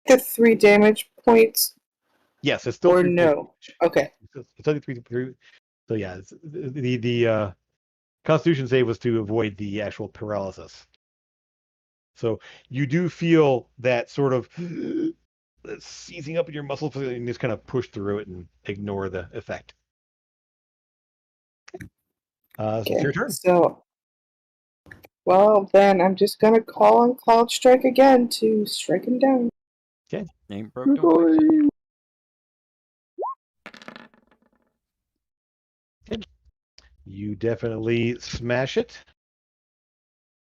the 3 damage points? Yes, it's still or 3 no? points. Okay. It's only 3. So yeah, the Constitution save was to avoid the actual paralysis. So you do feel that sort of seizing up in your muscle, and you just kind of push through it and ignore the effect. It's your turn. So, well, then I'm just gonna call on Cloud Strike again to strike him down. Okay. Ain't broke, don't fix it. Okay. You definitely smash it.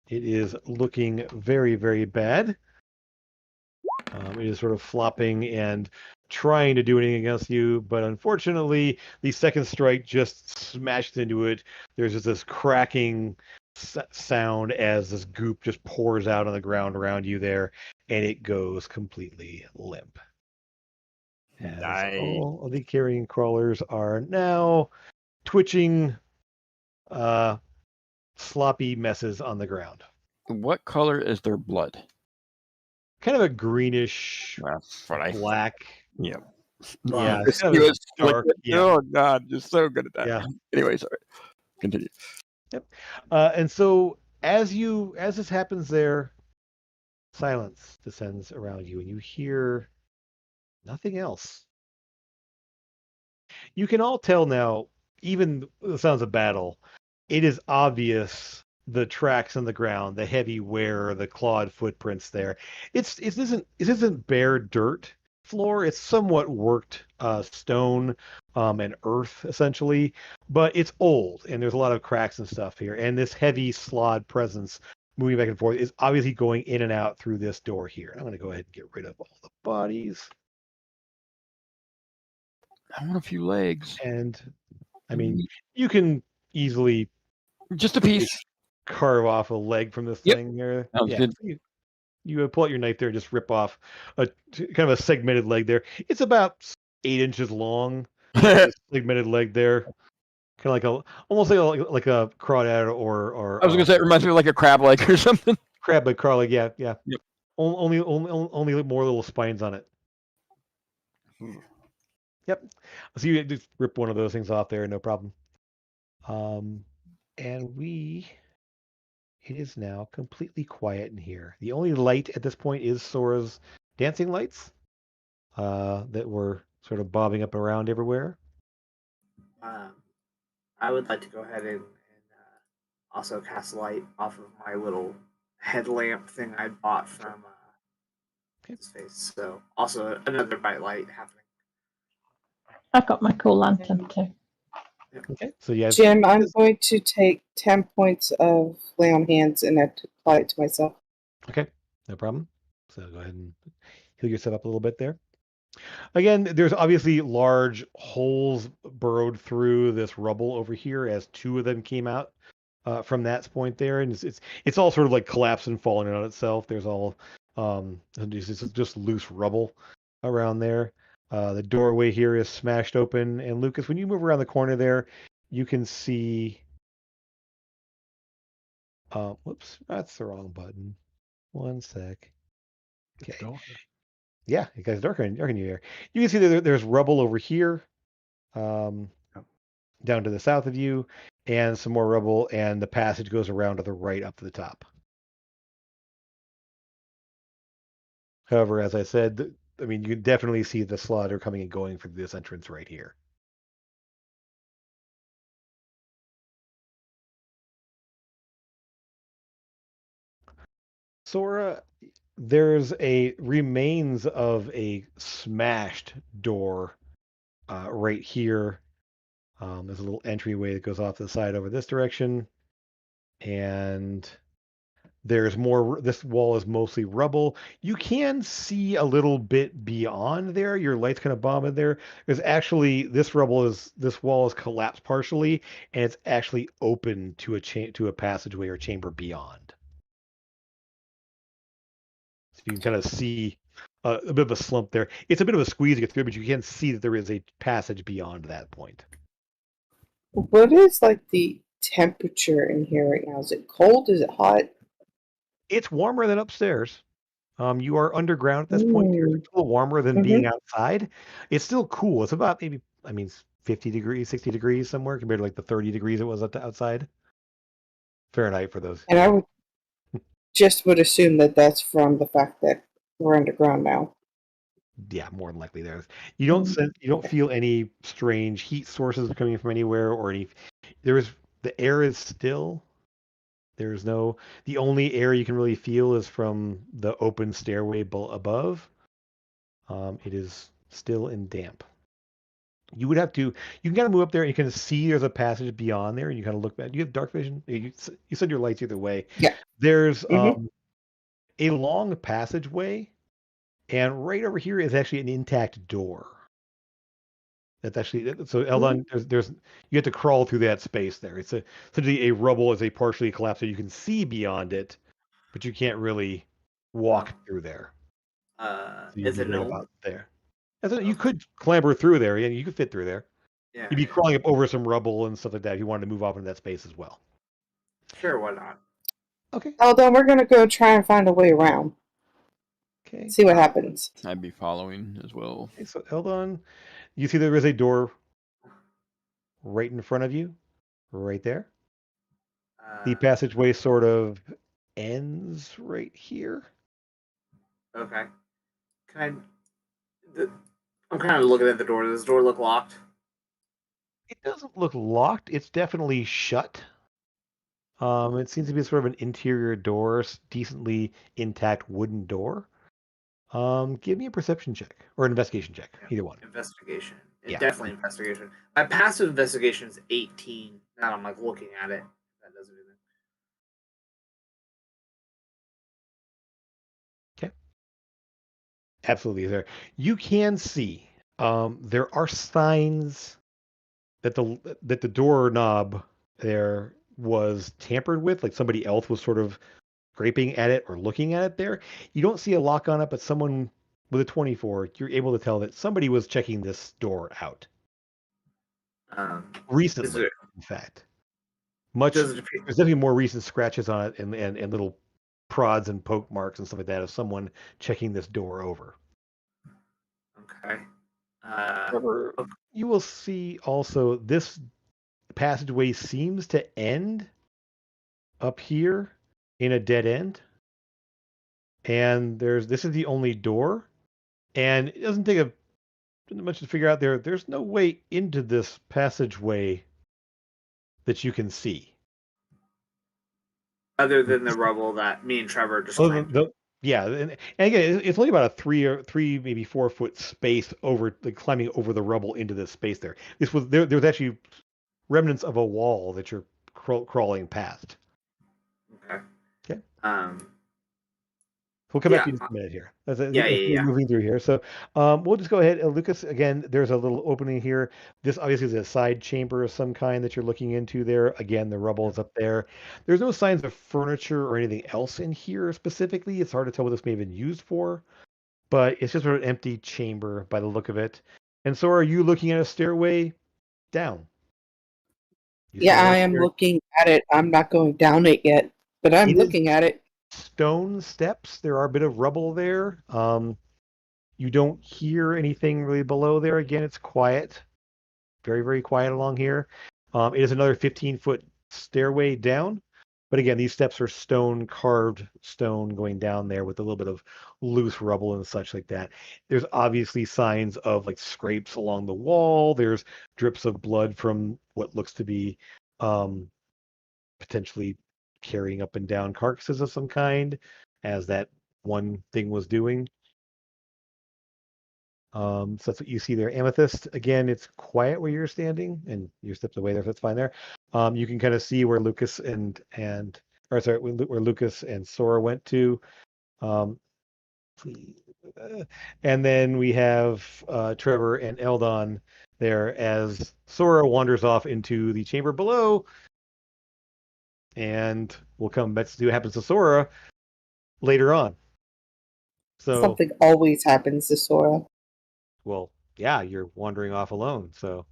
It is looking very, very bad. It is sort of flopping and trying to do anything against you, but unfortunately, the second strike just smashed into it. There's just this cracking sound as this goop just pours out on the ground around you there, and it goes completely limp. As all of the carrion crawlers are now twitching, sloppy messes on the ground. What color is their blood? Kind of a greenish, black. Yeah. Yeah, it's kind of dark. Yeah. Oh God, you're so good at that. Yeah. Anyway, sorry. Continue. Yep. And so as this happens there, silence descends around you, and you hear nothing else. You can all tell now, even the sounds of battle, it is obvious the tracks on the ground, the heavy wear, the clawed footprints there. It isn't bare dirt floor. It's somewhat worked stone and earth essentially, but it's old and there's a lot of cracks and stuff here. And this heavy slod presence moving back and forth is obviously going in and out through this door here. I'm going to go ahead and get rid of all the bodies. I want a few legs. And I mean, you can easily just a piece carve off a leg from this thing here. Yeah. You pull out your knife there and just rip off a kind of a segmented leg there. It's about 8 inches long. Segmented leg there. Kind of almost like a crawdad or I was gonna say it reminds me of like a crab leg or something. Crab leg, craw leg, yeah. Yep. Only more little spines on it. Yep. So you just rip one of those things off there, no problem. And it is now completely quiet in here. The only light at this point is Sora's dancing lights that were sort of bobbing up around everywhere. I would like to go ahead and also cast light off of my little headlamp thing I bought from his face. So also another bright light happening. I've got my cool lantern too. Okay, so yeah, Jim, I'm going to take 10 points of lay on hands and apply it to myself. Okay, no problem. So go ahead and heal yourself up a little bit there. Again, there's obviously large holes burrowed through this rubble over here as 2 of them came out from that point there, and it's all sort of like collapsed and falling in on itself. There's all just loose rubble around there. The doorway here is smashed open, and Lucas, when you move around the corner there, you can see. Whoops, that's the wrong button. One sec. Okay. Yeah, it gets darker in you here. You can see that there's rubble over here, down to the south of you, and some more rubble, and the passage goes around to the right up to the top. However, as I said, I mean, you can definitely see the slaughter coming and going through this entrance right here. Sora, there's a remains of a smashed door right here. There's a little entryway that goes off to the side over this direction, and there's more. This wall is mostly rubble. You can see a little bit beyond there. Your light's kind of bombing there. There's actually this wall is collapsed partially, and it's actually open to a passageway or chamber beyond. So you can kind of see a bit of a slump there. It's a bit of a squeeze to get through, but you can see that there is a passage beyond that point. What is like the temperature in here right now? Is it cold? Is it hot? It's warmer than upstairs. You are underground at this point. It's Ooh. a little warmer than Mhm. being outside. It's still cool. It's about maybe, 50 degrees, 60 degrees somewhere compared to like the 30 degrees it was outside. Fahrenheit for those. And I would assume that that's from the fact that we're underground now. Yeah, more than likely there. You don't Okay. feel any strange heat sources coming from anywhere or any. The air is still. There's no. The only air you can really feel is from the open stairway above. It is still and damp. You would have to. You can kind of move up there and you can see there's a passage beyond there, and you kind of look back. You have dark vision. You said your lights either way. Yeah. There's Mhm. a long passageway, and right over here is actually an intact door. That's actually so. Eldon, there's you have to crawl through that space there. It's essentially a rubble is a partially collapsed, so you can see beyond it, but you can't really walk through there. So you'd Is be it right known? about there. You Okay. could clamber through there, and you could fit through there. Yeah, You'd be yeah. crawling up over some rubble and stuff like that if you wanted to move off into that space as well. Sure, why not? Okay. Although we're gonna go try and find a way around. Okay. See what happens. I'd be following as well. Okay, so Eldon, you see there is a door right in front of you, right there. The passageway sort of ends right here. Okay. Can I'm kind of looking at the door. Does the door look locked? It doesn't look locked. It's definitely shut. It seems to be sort of an interior door, decently intact wooden door. Give me a perception check or an investigation check, Yeah. either one. Investigation. Yeah. Definitely investigation. My passive investigation is 18. Now I'm like looking at it. That doesn't do that. Okay. Absolutely there. You can see there are signs that the doorknob there was tampered with, like somebody else was sort of scraping at it or looking at it there. You don't see a lock on it, but someone with a 24, you're able to tell that somebody was checking this door out Is recently, it, in fact. does it appear? There's definitely more recent scratches on it and little prods and poke marks and stuff like that of someone checking this door over. Okay. However, Okay. you will see also this passageway seems to end up here in a dead end. And this is the only door. And it doesn't take much to figure out there's no way into this passageway that you can see. Other than the rubble that me and Trevor just Other than climbed. yeah, and again, it's only about a 3 maybe 4 foot space over like climbing over the rubble into this space there. There's actually remnants of a wall that you're crawling past. Okay. Okay. We'll come back Yeah. to you in just a minute here. As Yeah. moving through here. So we'll just go ahead. Lucas, again, there's a little opening here. This obviously is a side chamber of some kind that you're looking into there. Again, the rubble is up there. There's no signs of furniture or anything else in here specifically. It's hard to tell what this may have been used for, but it's just sort of an empty chamber by the look of it. And so are you looking at a stairway down? Yeah, I am looking at it. I'm not going down it yet, but I'm looking at it. Stone steps. There are a bit of rubble there. You don't hear anything really below there. Again, it's quiet, very, very quiet along here. It is another 15-foot stairway down. But again, these steps are carved stone going down there with a little bit of loose rubble and such like that. There's obviously signs of like scrapes along the wall. There's drips of blood from what looks to be potentially carrying up and down carcasses of some kind, as that one thing was doing. So that's what you see there. Amethyst, again, it's quiet where you're standing, and you stepped away there, so that's fine there. You can kind of see where Lucas where Lucas and Sora went to. And then we have Trevor and Eldon there as Sora wanders off into the chamber below. And we'll come back to see what happens to Sora later on. So Something always happens to Sora. well, yeah, you're wandering off alone, so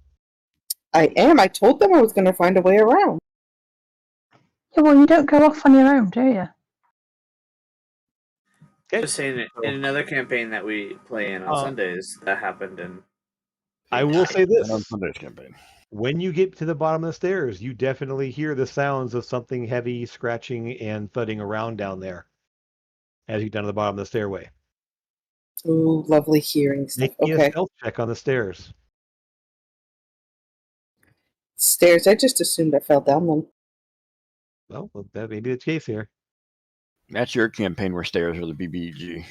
I am. I told them I was going to find a way around. Yeah, well, you don't go off on your own, do you? Okay. Just saying it in another campaign that we play in on Sundays, that happened in I will say And on this. Sunday's campaign. When you get to the bottom of the stairs, you definitely hear the sounds of something heavy scratching and thudding around down there as you get down to the bottom of the stairway. Ooh, lovely hearing stuff. Make me a Okay. stealth check on the stairs. Stairs. I just assumed I fell down them. Well, that may be the case here. That's your campaign where stairs are the BBG.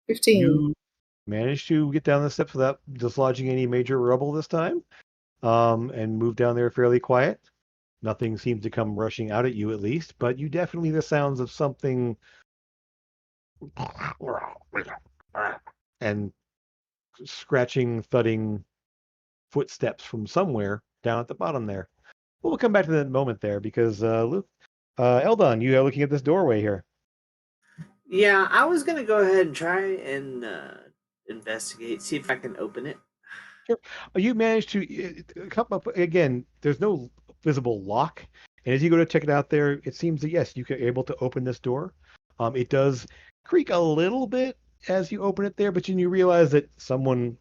15. You managed to get down the steps without dislodging any major rubble this time, and move down there fairly quiet. Nothing seems to come rushing out at you, at least, but you definitely hear the sounds of something and scratching, thudding footsteps from somewhere down at the bottom there. Well, we'll come back to that moment there because Eldon, you are looking at this doorway here. Yeah, I was gonna go ahead and try and investigate, see if I can open it. Sure. You managed to come up again. There's no visible lock, and as you go to check it out there, it seems that yes, you are able to open this door. It does creak a little bit as you open it there, but then you realize that someone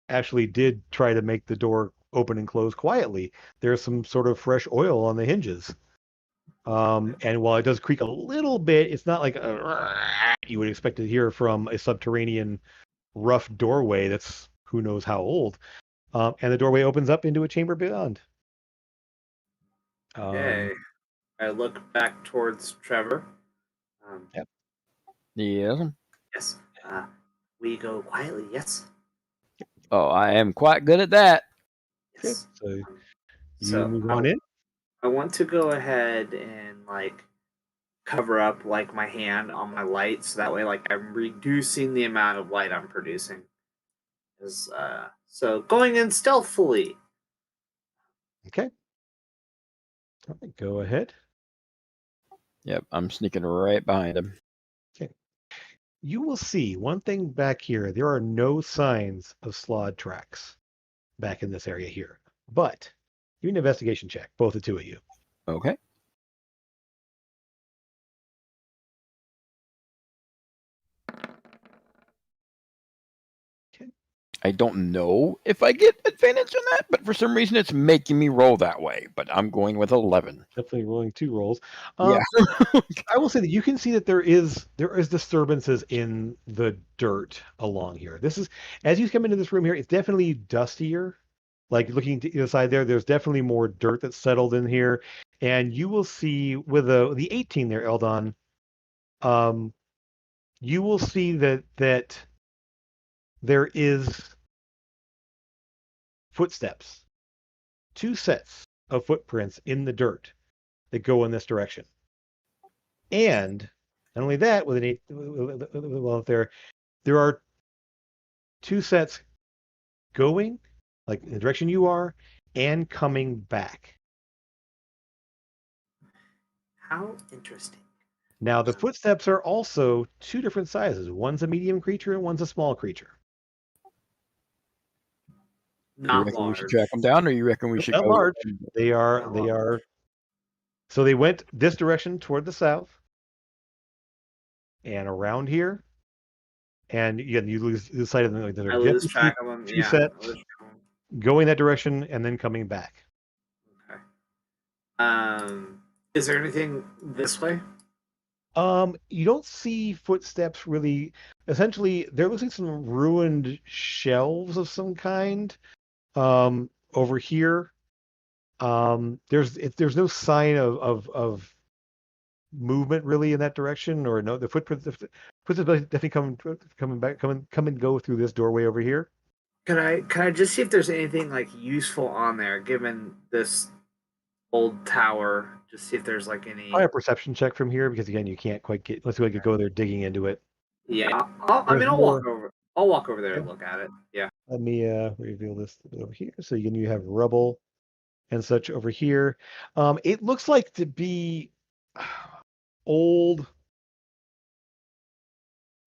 actually did try to make the door open and close quietly. There's some sort of fresh oil on the hinges. And while it does creak a little bit, it's not like you would expect to hear from a subterranean rough doorway that's who knows how old. And the doorway opens up into a chamber beyond. Okay. I look back towards Trevor. Yep. Yes. Yes. We go quietly. Yes. Oh, I am quite good at that. Yes. So you So move on in. I want to go ahead and like cover up like my hand on my light, so that way like I'm reducing the amount of light I'm producing. So going in stealthily. Okay. All right, go ahead. Yep, I'm sneaking right behind him. Okay. You will see one thing back here. There are no signs of slod tracks back in this area here. But do an investigation check, both the two of you. Okay. Okay. I don't know if I get advantage on that, but for some reason it's making me roll that way. But I'm going with 11. Definitely rolling 2 rolls. Yeah. I will say that you can see that there is disturbances in the dirt along here. This is as you come into this room here, it's definitely dustier. Like looking to the side there, there's definitely more dirt that's settled in here. And you will see with the 18 there, Eldon, you will see that there is footsteps, 2 sets of footprints in the dirt that go in this direction. And not only that, with an 8, well, there are 2 sets going, like in the direction you are, and coming back. How interesting. Now, the footsteps are also 2 different sizes. One's a medium creature and one's a small creature. You Not reckon we large. should track them down, or you reckon we should Not go? large. They are. So they went this direction toward the south, and around here, and again, you lose sight of them. Like, there I are lose definitely track of them. 2 Yeah. sets going that direction and then coming back. Okay. Is there anything this way? You don't see footsteps really. Essentially, there looks like some ruined shelves of some kind. Over here, there's no sign of movement really in that direction, or no, the footprints definitely come and go through this doorway over here. Can I just see if there's anything like useful on there, given this old tower? Just see if there's like any. Probably a perception check from here because again, you can't quite get unless you could go there digging into it. Yeah, There's I'll more. walk over. I'll walk over there and Okay. look at it. Yeah. Let me reveal this over here. So you have rubble and such over here. It looks like to be old.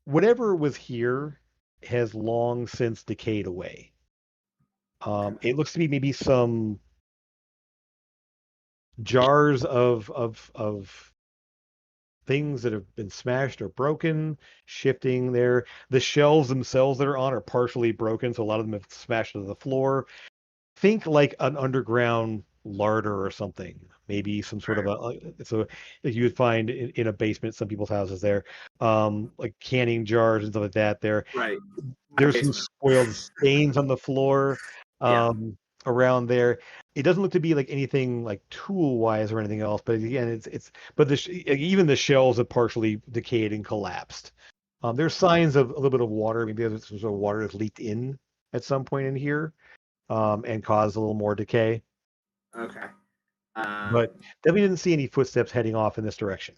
Whatever was here has long since decayed away. It looks to be maybe some jars of things that have been smashed or broken, shifting there. The shelves themselves that are on are partially broken, so a lot of them have smashed to the floor. Think like an underground larder or something. Maybe some sort of so that you would find in a basement, some people's houses there, like canning jars and stuff like that. Right. My There's some basement. spoiled stains on the floor Yeah. around there. It doesn't look to be like anything like tool wise or anything else, but again, but even the shelves have partially decayed and collapsed. There's signs of a little bit of water. Maybe there's some sort of water that's leaked in at some point in here, and caused a little more decay. Okay. But definitely didn't see any footsteps heading off in this direction.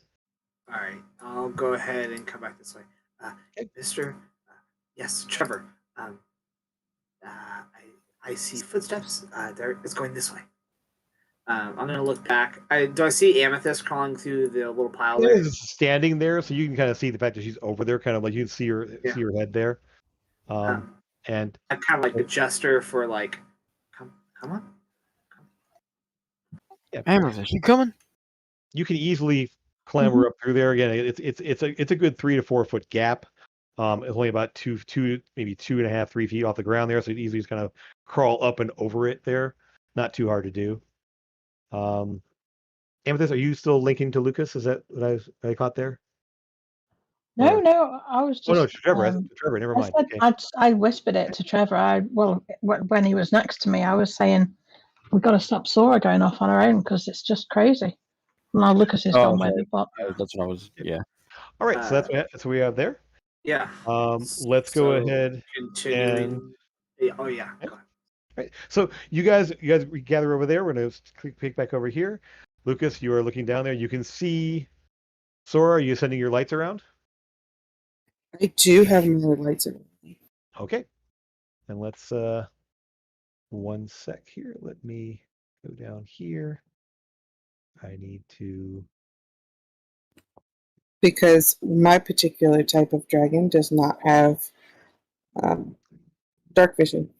All right. I'll go ahead and come back this way. Okay. Mister. Yes, Trevor. I see footsteps. It's going this way. I'm gonna look back. Do I see Amethyst crawling through the little pile there? Is standing there, so you can kind of see the fact that she's over there, kind of like you can see her head there. And I kind of like adjust her for like, come on. yeah, Avress, you coming? you can easily clamber up through there. Again, it's a good 3 to 4 foot gap. It's only about two, maybe 2.5, 3 feet off the ground there, so it easily just kind of crawl up and over it there. Not too hard to do. Amethyst, are you still linking to Lucas? Is that what I caught there? No, Or- no, I was Oh no, just. Trevor. Trevor, never I mind. said Okay. I whispered it to Trevor. When he was next to me, I was saying we've got to stop Sora going off on her own because it's just crazy. Now Lucas is gone with it, but That's what I was. Yeah. All right, so that's what we have there. Yeah. Let's go So, ahead continuing. and. Oh yeah. Okay. Go ahead. Right. So you guys gather over there. We're gonna click back over here. Lucas, you are looking down there. You can see Sora. Are you sending your lights around? I do have my lights in. Okay. And let's 1 sec here. Let me go down here. I need to. Because my particular type of dragon does not have dark vision.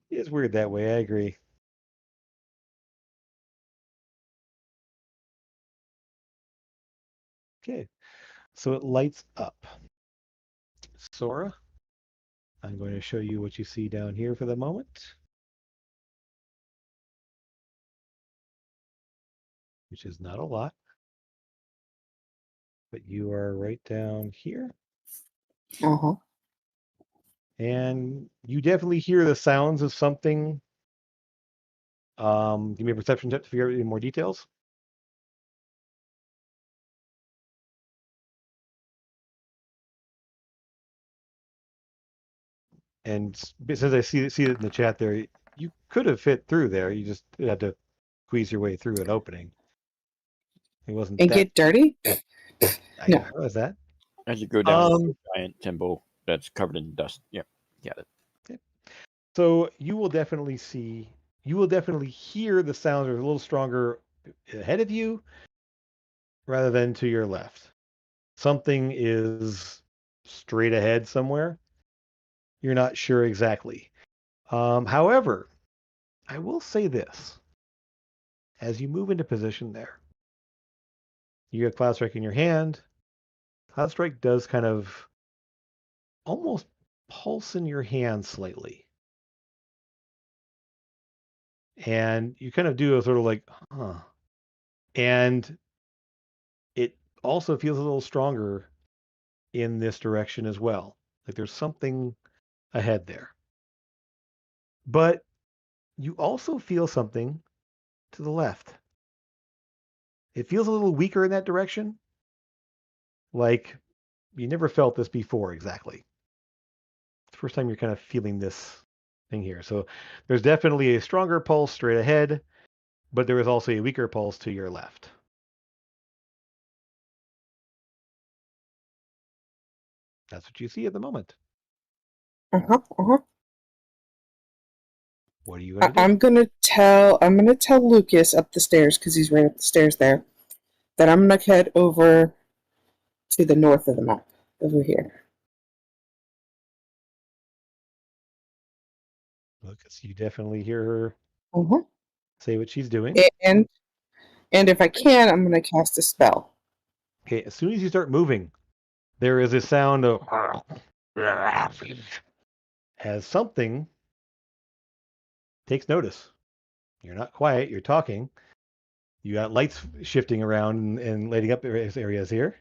It's weird that way. I agree. Okay. So it lights up. Sora, I'm going to show you what you see down here for the moment, which is not a lot, but you are right down here. Uh-huh. And you definitely hear the sounds of something. Give me a perception check to figure out any more details. And since I see it in the chat there, you could have fit through there. You just had to squeeze your way through an opening. It wasn't And that. get dirty? I realize that. As you go down to a giant temple that's covered in dust. Yeah, got it. Okay. So you will definitely hear the sounds are a little stronger ahead of you rather than to your left. Something is straight ahead somewhere. You're not sure exactly. However, I will say this. As you move into position there, you have Cloud Strike in your hand. Cloud Strike does kind of almost pulse in your hand slightly. And you kind of do a sort of like, huh. And it also feels a little stronger in this direction as well. Like there's something ahead there. But you also feel something to the left. It feels a little weaker in that direction. Like you never felt this before exactly. It's the first time you're kind of feeling this thing here. So there's definitely a stronger pulse straight ahead, but there is also a weaker pulse to your left. That's what you see at the moment. Uh-huh. Uh-huh. What are you going to do? I'm gonna tell Lucas up the stairs, because he's right up the stairs there, that I'm gonna head over to the north of the map, over here. Lucas, you definitely hear her Uh-huh. say what she's doing. And And if I can, I'm going to cast a spell. Okay, as soon as you start moving, there is a sound of as something takes notice. You're not quiet, you're talking. You got lights shifting around and lighting up areas here.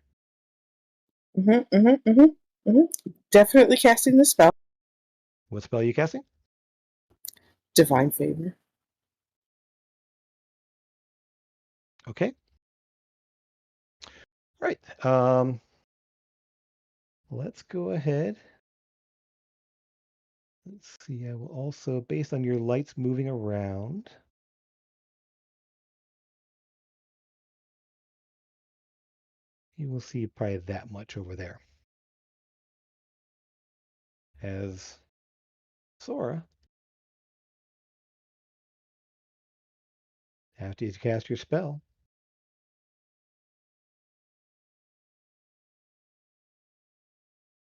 Definitely casting the spell. What spell are you casting? Divine Favor. Okay. Right. Let's go ahead. Let's see. I will also, based on your lights moving around, you will see probably that much over there. As Sora, after you cast your spell,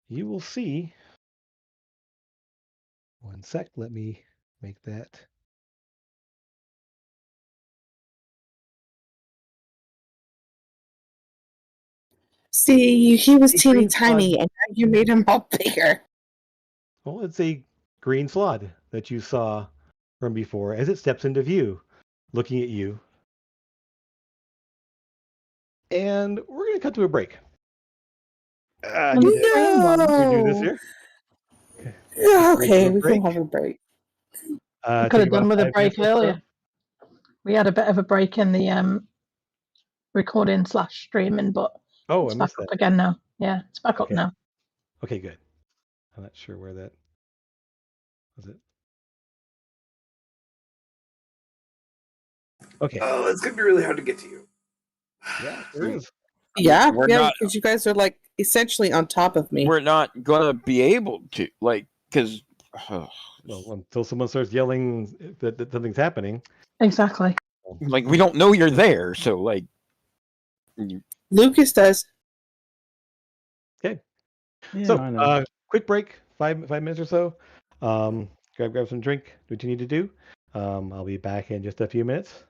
you will see. One sec, let me make that. See, he was A teeny green tiny, slug. and now you made him all bigger. Well, it's a green flood that you saw from before as it steps into view, looking at you. And we're going to cut to a break. I No. need to Green one. redo this No. here. Yeah, Break okay, to a we break. can have a break. We could Take have about done with a 5 break minutes or so. earlier. We had a bit of a break in the recording / streaming, but Oh, I it's back missed up that. again now. Yeah, it's back up Okay. now. Okay, good. I'm not sure where that was. It. Okay. Oh, it's gonna be really hard to get to you. Yeah, sure is. Yeah, We're yeah, not- because you guys are like essentially on top of me. We're not gonna be able to, like, because Well, until someone starts yelling that something's happening. Exactly. like, we don't know you're there, so like, Lucas does. Okay. Yeah, So, I know. quick break, 5 minutes or so. Grab some drink. Do what you need to do. I'll be back in just a few minutes.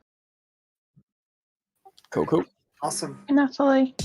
Coco. Awesome. Hey, Natalie.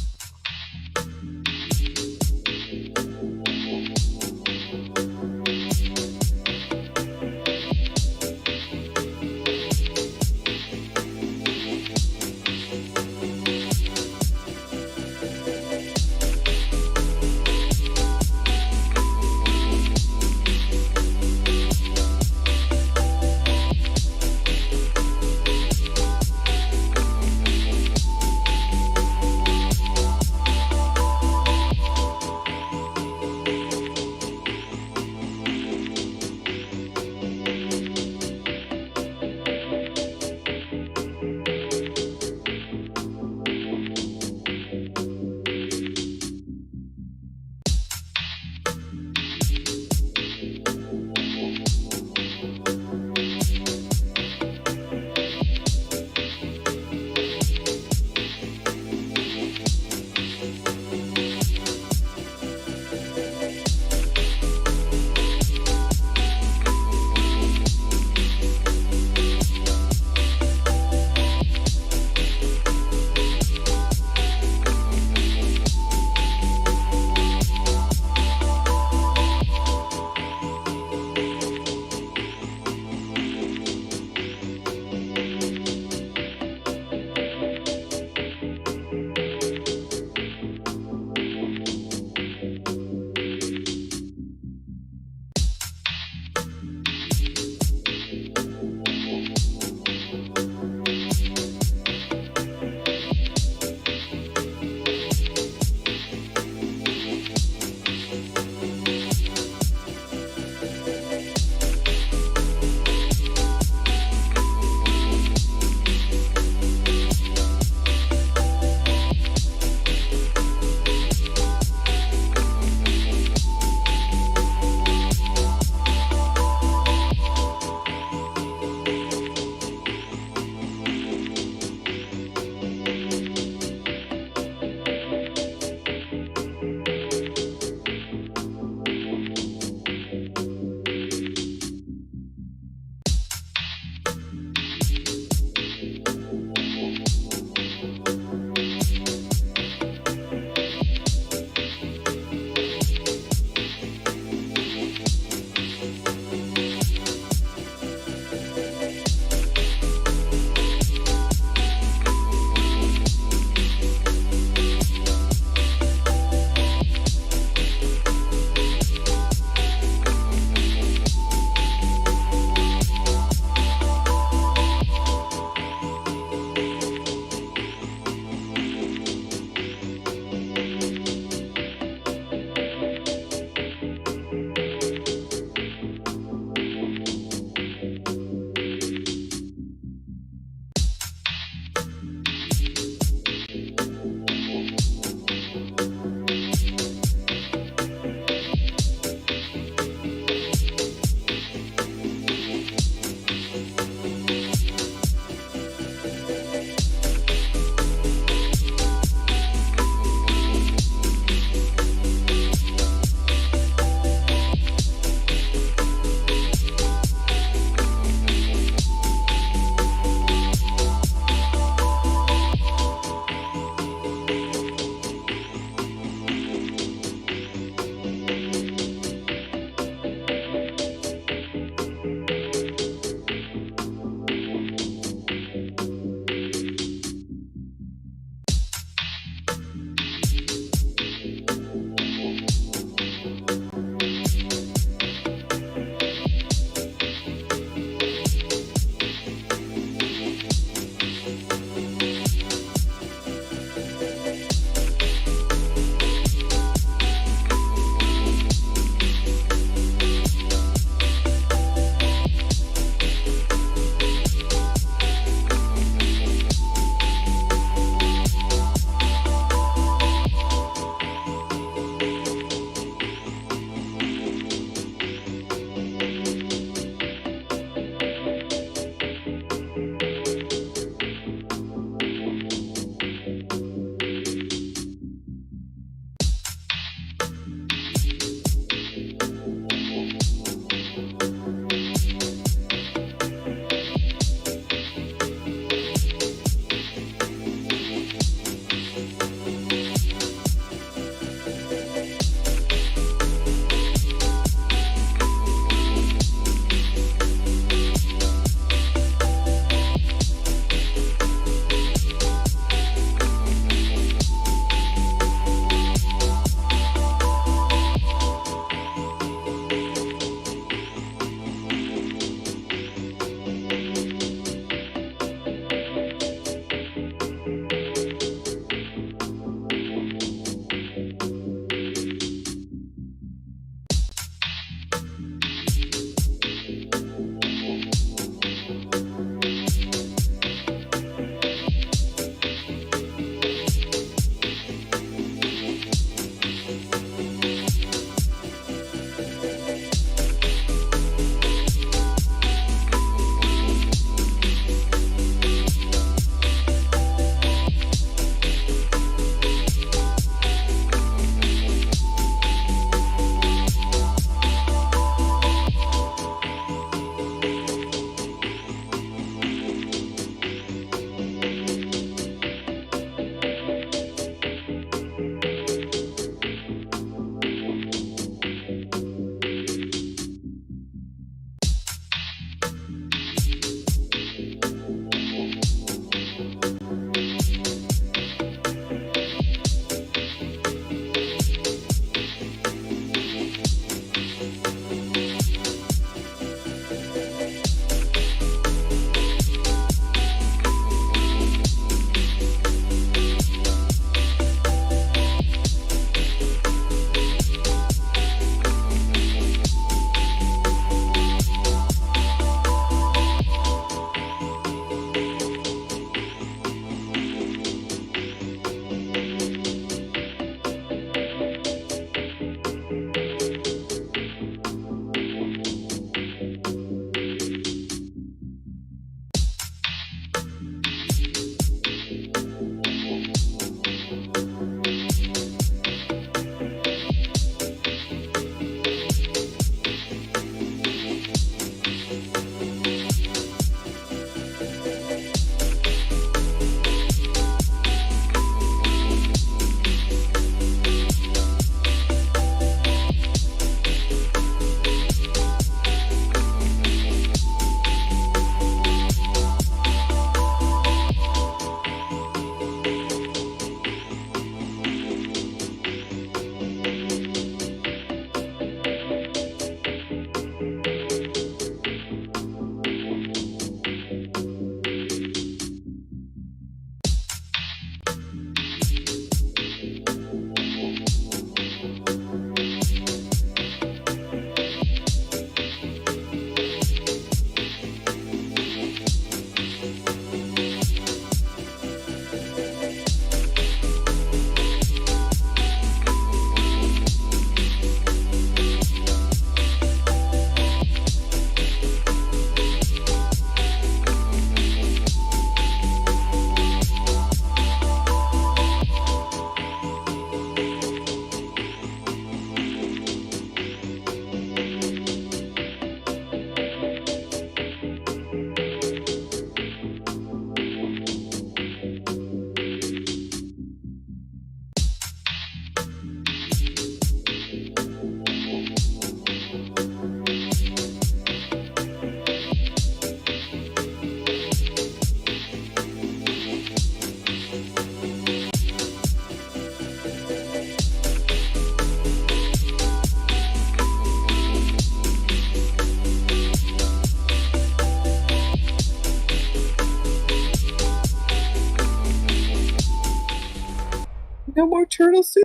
No more turtle soup.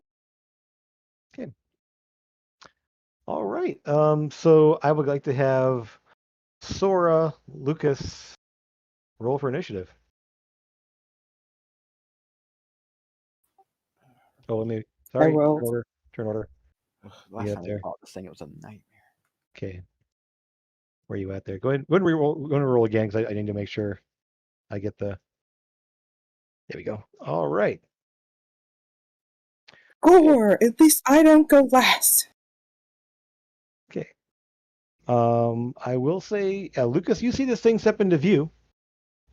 All right. So I would like to have Sora, Lucas, roll for initiative. Oh, let me. Sorry. rolled. Turn order. Last Yeah, time I there. fought this thing, it was a nightmare. Okay. Where are you at there? Go ahead. Go ahead and re-roll. We're going to roll again because I need to make sure I get the. There we go. All right. Gore. At least I don't go last. Okay. I will say, Lucas, you see this thing step into view.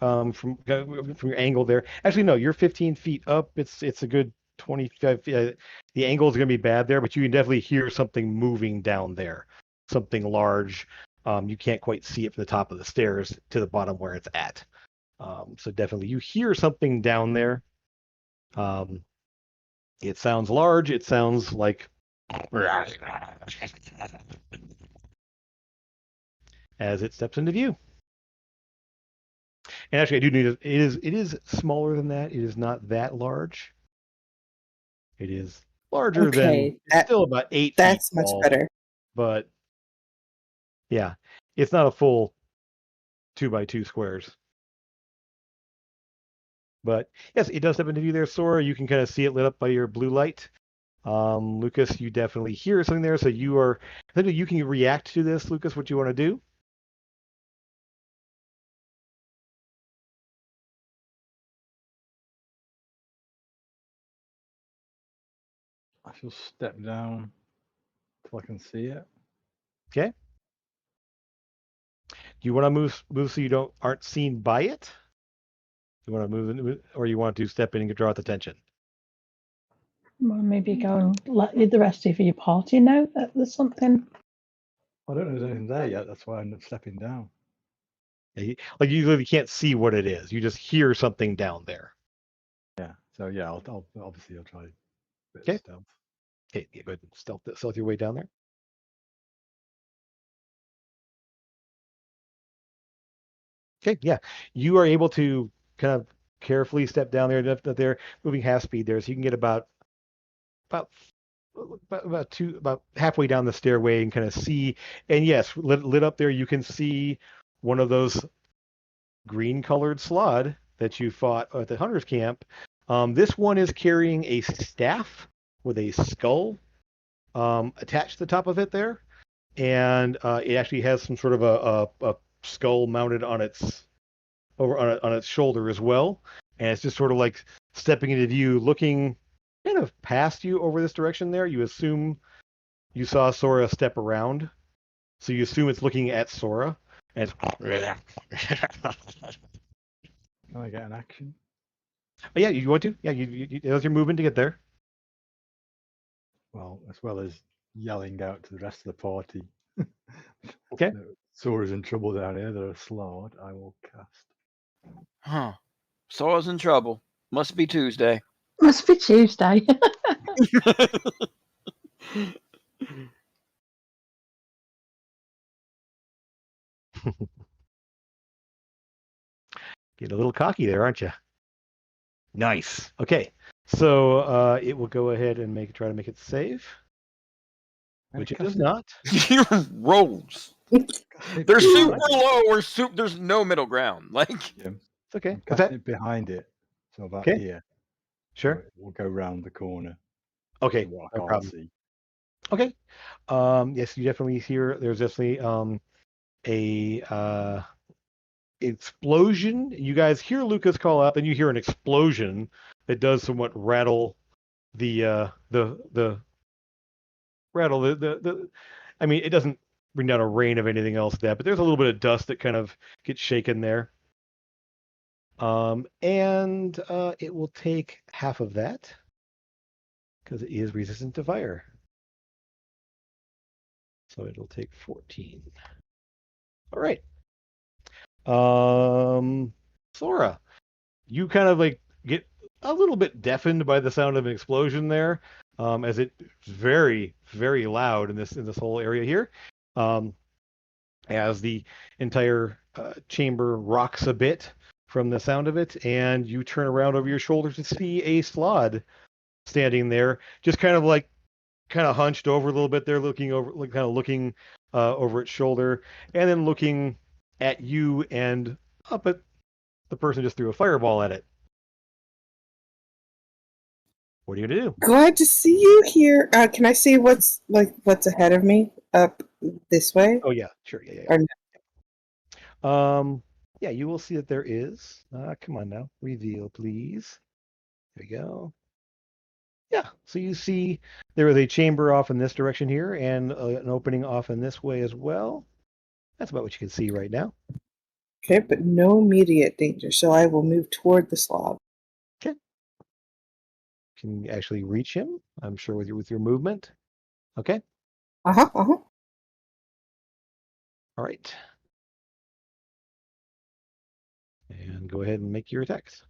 From your angle there. Actually, no, you're 15 feet up. It's a good 25 feet. The angle is going to be bad there, but you can definitely hear something moving down there, something large. You can't quite see it from the top of the stairs to the bottom where it's at. So definitely you hear something down there. It sounds large. It sounds like as it steps into view. And actually, I do need it. It is smaller than that. It is not that large. It is larger than. Okay, It's still about 8 feet that's much tall, better. but yeah, it's not a full 2x2 squares. But yes, it does step into view there, Sora. You can kind of see it lit up by your blue light. Lucas, you definitely hear something there, so you are. I think you can react to this, Lucas. What you want to do? I shall step down till I can see it. Okay. Do you want to move so you aren't seen by it? You want to move, or you want to step in and draw its attention? Well, maybe go and let the rest of your party know that there's something. I don't know there's anything there yet. That's why I end up stepping down. Like you literally can't see what it is. You just hear something down there. Yeah. So yeah, I'll obviously I'll try a bit Okay. of stealth. Okay, yeah, go ahead and stealth your way down there. Okay, yeah, you are able to kind of carefully step down there. They're moving half speed there, so you can get about about halfway down the stairway and kind of see. And yes, lit up there, you can see one of those green colored slod that you fought at the hunters camp. This one is carrying a staff with a skull attached to the top of it there, and it actually has some sort of a skull mounted on its on its shoulder as well, and it's just sort of like stepping into view, looking kind of past you over this direction. There, you assume you saw Sora step around, so you assume it's looking at Sora, and Can I get an action? oh, yeah, you want to? Yeah, that's your movement to get there. Well, as well as yelling out to the rest of the party. Okay. Sora's in trouble down here. They're a slard. I will cast. Huh. Sora's in trouble. Must be Tuesday. Must be Tuesday. Get a little cocky there, aren't you? Nice. Okay, so it will go ahead and try to make it save, which it does not. Your rolls. They're super low or there's no middle ground. Like Yeah. It's okay. I'm What's casting that? it behind it. So about Okay. here. Sure. So it will go round the corner. Okay, So what I no can't problem. see. Okay. Yes, you definitely hear. There's definitely a explosion. You guys hear Lucas call out, then you hear an explosion that does somewhat rattle the rattle the. I mean, it doesn't bring down a rain of anything else that, but there's a little bit of dust that kind of gets shaken there. And it will take half of that because it is resistant to fire. So it'll take 14. All right. Sora, you kind of like get a little bit deafened by the sound of an explosion there, as it's very, very loud in this whole area here. As the entire chamber rocks a bit from the sound of it, and you turn around over your shoulder to see a slod standing there, just kind of hunched over a little bit there, looking over, looking over its shoulder, and then looking at you and up at the person just threw a fireball at it. What are you gonna do? Glad to see you here. Can I see what's ahead of me up this way? Oh yeah, sure, yeah. Yeah, you will see that there is. Come on now, reveal, please. There we go. Yeah, so you see there is a chamber off in this direction here, and an opening off in this way as well. That's about what you can see right now. Okay, but no immediate danger, so I will move toward the slob. Okay. Can actually reach him, I'm sure, with your movement. Okay. Uh-huh. All right. And go ahead and make your attacks.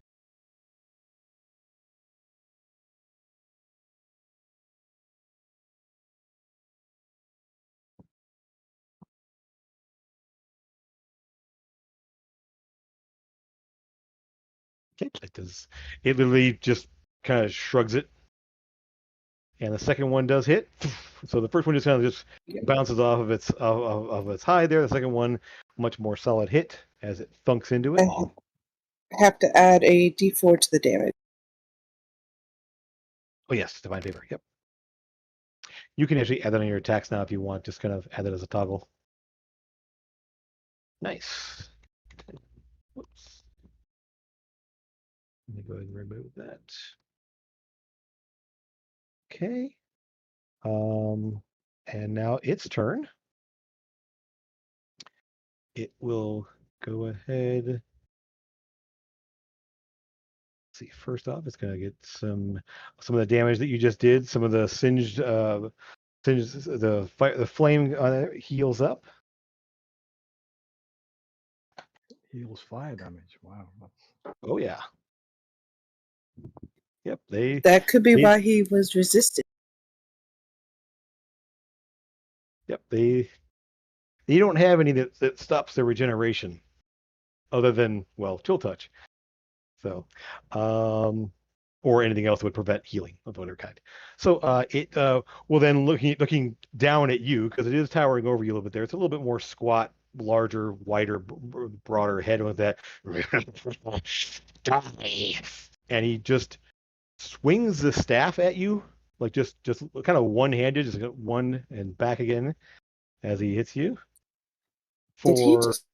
Okay. It literally just kind of shrugs it. And the second one does hit. So the first one just kind of just bounces off of its hide there. The second one, much more solid hit as it thunks into it. I have to add a d4 to the damage. Oh yes, divine favor. Yep. You can actually add that on your attacks now if you want. Just kind of add it as a toggle. Nice. Whoops. Let me go ahead and remove that. Okay. And now its turn. It will go ahead. Let's see. First off, it's gonna get some of the damage that you just did. Some of the singed the flame on it heals up. Heals fire damage. Wow. That's... Oh yeah. Yep. That could be why he was resistant. Yep. You don't have any that stops their regeneration, other than chill touch. So, or anything else that would prevent healing of whatever kind. So it will then looking down at you, because it is towering over you a little bit there. It's a little bit more squat, larger, wider, broader head with that. And he just swings the staff at you, like just kind of one-handed, just one and back again as he hits you. Did he just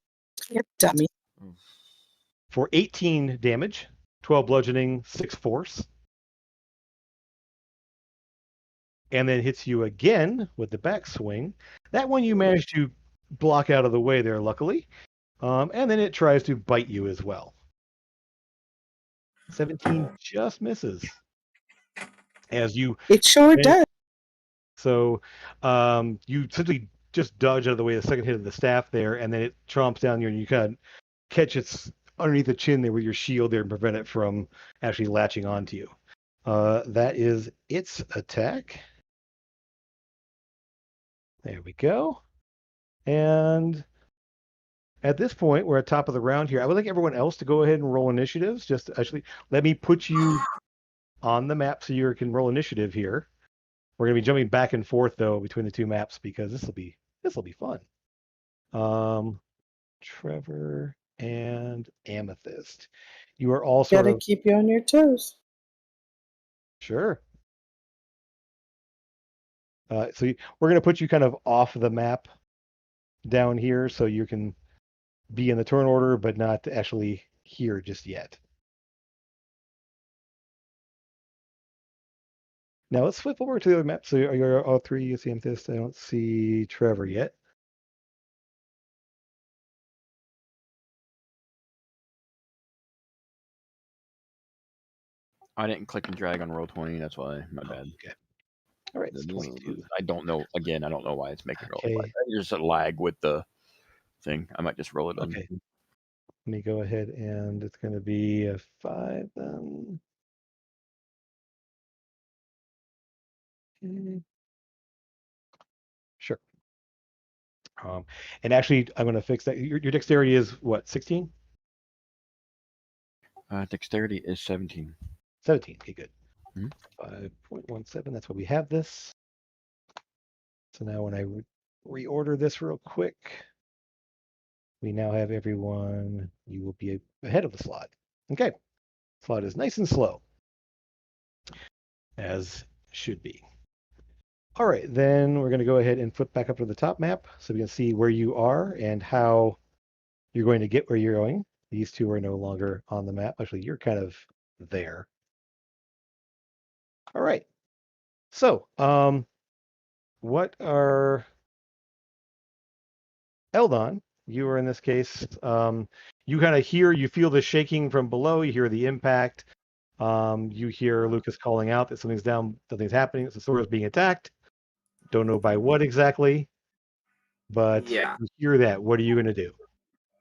dummy? For 18 damage, 12 bludgeoning, 6 force. And then hits you again with the backswing. That one you managed to block out of the way there, luckily. And then it tries to bite you as well. 17 just misses. It sure does. So you simply just dodge out of the way the second hit of the staff there, and then it chomps down you, and you kind of catch its underneath the chin there with your shield there and prevent it from actually latching onto you. That is its attack. There we go. And at this point, we're at top of the round here. I would like everyone else to go ahead and roll initiatives. Just actually let me put you on the map so you can roll initiative here. We're going to be jumping back and forth though between the two maps because this will be fun. Trevor and Amethyst. You are all sort Gotta of keep you on your toes. sure. So we're going to put you kind of off the map down here so you can be in the turn order, but not actually here just yet. Now let's flip over to the other map. So you're all three. You see Amethyst. I don't see Trevor yet. I didn't click and drag on Roll20. That's why. My bad. Okay. All right. It's 22. I don't know. Again, I don't know why it's making roll. Okay. There's a lag with the thing. I might just roll it on. Okay. Let me go ahead and it's going to be a 5 then. Okay. Sure. And actually, I'm going to fix that. Your dexterity is what, 16? Dexterity is 17. 17. Okay, good. Mhm. 5 7. That's why we have this. So now when I reorder this real quick, we now have everyone. You will be ahead of the slot. Okay. Slot is nice and slow, as should be. All right, then we're going to go ahead and flip back up to the top map so we can see where you are and how you're going to get where you're going. These two are no longer on the map. Actually, you're kind of there. All right. So, what are Eldon? You are in this case. You kind of you feel the shaking from below. You hear the impact. You hear Lucas calling out that something's down, something's happening. The store is being attacked. Don't know by what exactly, but Yeah. you hear that. What are you going to do?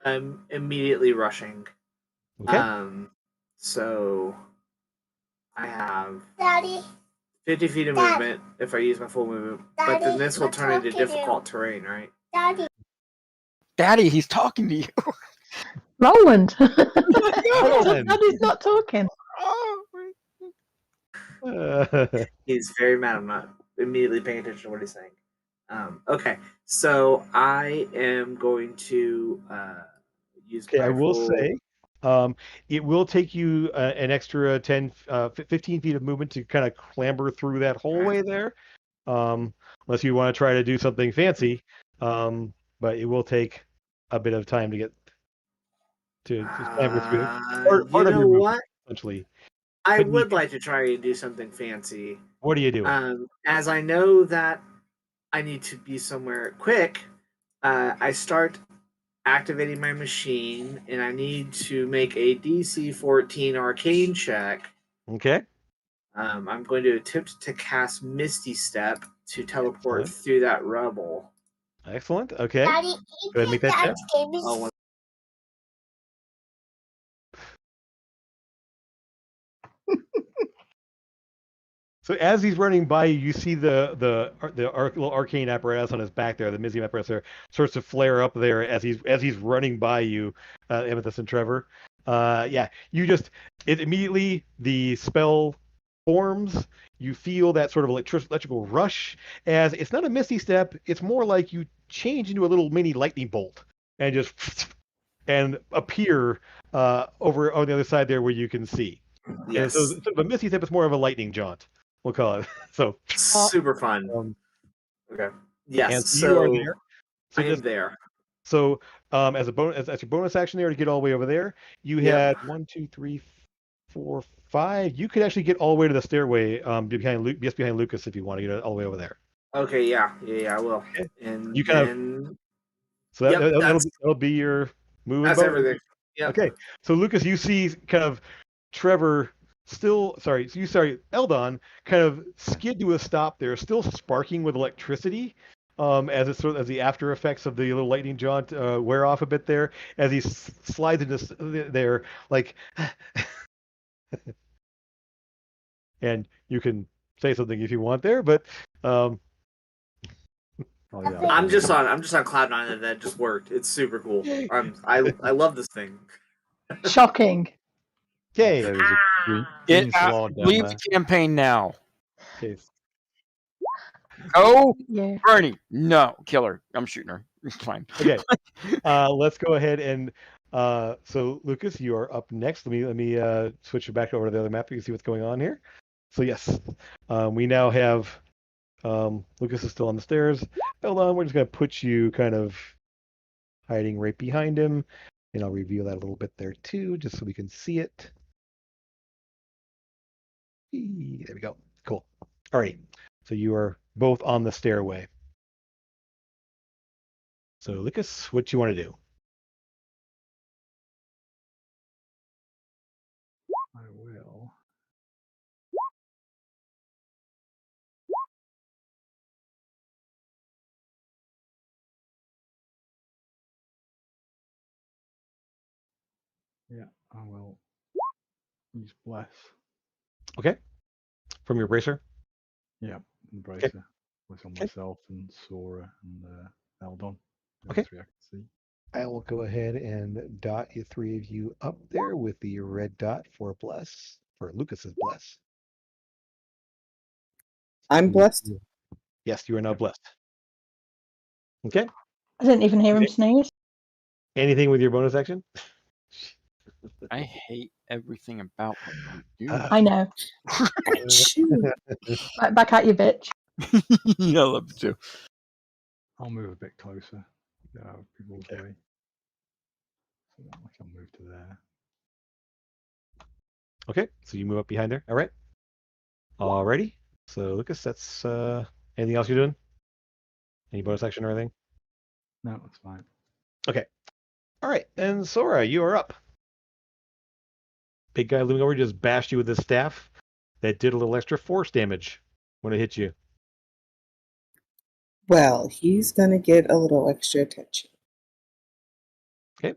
I'm immediately rushing. Okay. So I have Daddy, 50 feet of Dad. movement if I use my full movement, but Daddy, then this will I'm turn into talking to you. difficult terrain, right? Daddy. Daddy, he's talking to you. Roland. Roland. Daddy's not talking. He's very mad. I'm not immediately paying attention to what he's saying. Okay, so I am going to use Okay, my I will full. say, it will take you an extra 10, 15 feet of movement to kind of clamber through that hallway there, unless you want to try to do something fancy. But it will take a bit of time to get to clamber through it. Part You of know your movement, what? essentially. I But would like to try and do something fancy. what are you doing? As I know that I need to be somewhere quick, I start activating my machine, and I need to make a DC 14 arcane check. Okay. I'm going to attempt to cast Misty Step to teleport Excellent. through that rubble. Excellent. Okay. Daddy, Go ahead and make that check. Oh, So as he's running by you, you see the little arcane apparatus on his back there, the Mizium apparatus there, starts to flare up there as he's running by you, Amethyst and Trevor. Yeah, it immediately the spell forms. You feel that sort of electrical rush. As it's not a misty step, it's more like you change into a little mini lightning bolt and just and appear over on the other side there where you can see. And yes. so sort of a misty step is more of a lightning jaunt. We'll call it. So, Super fun. and Okay. Yes. so you are So there. So I am there. So as a bonus, as your bonus action there to get all the way over there, you Yep. had 1, 2, 3, 4, 5. You could actually get all the way to the stairway just behind Lucas if you want to get all the way over there. Okay. Yeah. I will. Okay. And You kind of then. so Yep, that'll be your move and that's bonus. everything. Yep. Okay. So Lucas, you see kind of Trevor Eldon kind of skid to a stop there, still sparking with electricity, as as the after effects of the little lightning jaunt wear off a bit there, as he slides into there, like, and you can say something if you want there, but Oh, yeah. I'm just on cloud nine that that just worked. It's super cool. I love this thing. Shocking. okay, There is a green Get out. slot down Leave there. the campaign now. okay, Go, Yeah. Bernie. No, kill her. I'm shooting her. It's fine. okay. Let's go ahead and so Lucas, you are up next. Let me switch you back over to the other map. You can see what's going on here. So yes, we now have Lucas is still on the stairs. Hold on, we're just gonna put you kind of hiding right behind him, and I'll reveal that a little bit there too, just so we can see it. There we go. Cool. All right. So you are both on the stairway. So Lucas, what you want to do? I will. Yeah, I will use bless. Okay. From your bracer. Yeah, embracer. Bless on Okay. myself and Sora and Eldon. The Okay. three I can see. I will go ahead and dot you three of you up there with the red dot for bless, for Lucas's bless. I'm blessed. Yes, you are now blessed. Okay. I didn't even hear him Okay. sneeze. Anything with your bonus action? I hate everything about what you do. I know. Achoo. Right back at you, bitch. Yeah, I love it too. I'll move a bit closer. People's Okay. way. So that I can move to there. Okay, so you move up behind her. All right. Alrighty. So Lucas, that's anything else you're doing? Any bonus action or anything? No, that's fine. Okay. All right. And Sora, you are up. Big guy looming over just bashed you with his staff. That did a little extra force damage when it hit you. Well, he's gonna get a little extra attention. Okay.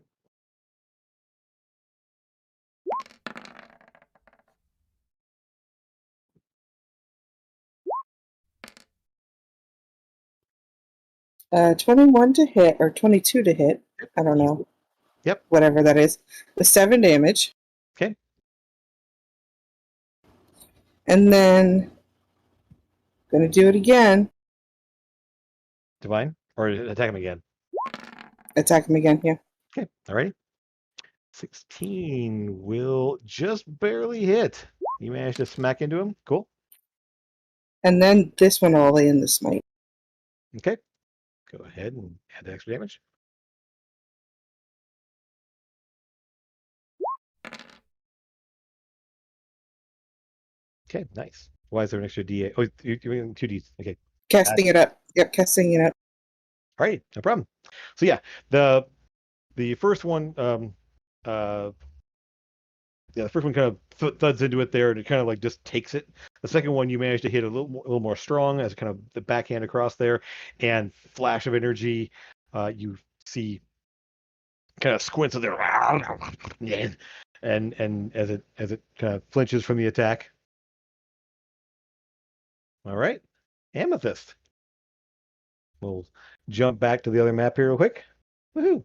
Uh, 21 to hit, or 22 to hit. I don't know. Yep. Whatever that is. With 7 damage. Okay. And then gonna do it again. Divine? Or attack him again. Attack him again, yeah. Okay. Alrighty. 16 will just barely hit. You managed to smack into him. Cool. And then this one will lay in the smite. Okay. Go ahead and add the extra damage. Okay, nice. Why is there an extra D8? Oh, you're in 2Ds. Okay. Casting it up. Yep, casting it up. All right, no problem. So yeah, the first one, the first one kind of thuds into it there, and it kind of like just takes it. The second one, you manage to hit a little more strong as kind of the backhand across there, and flash of energy. You see, kind of squints at there, and as it kind of flinches from the attack. All right, Amethyst. We'll jump back to the other map here real quick. Woohoo!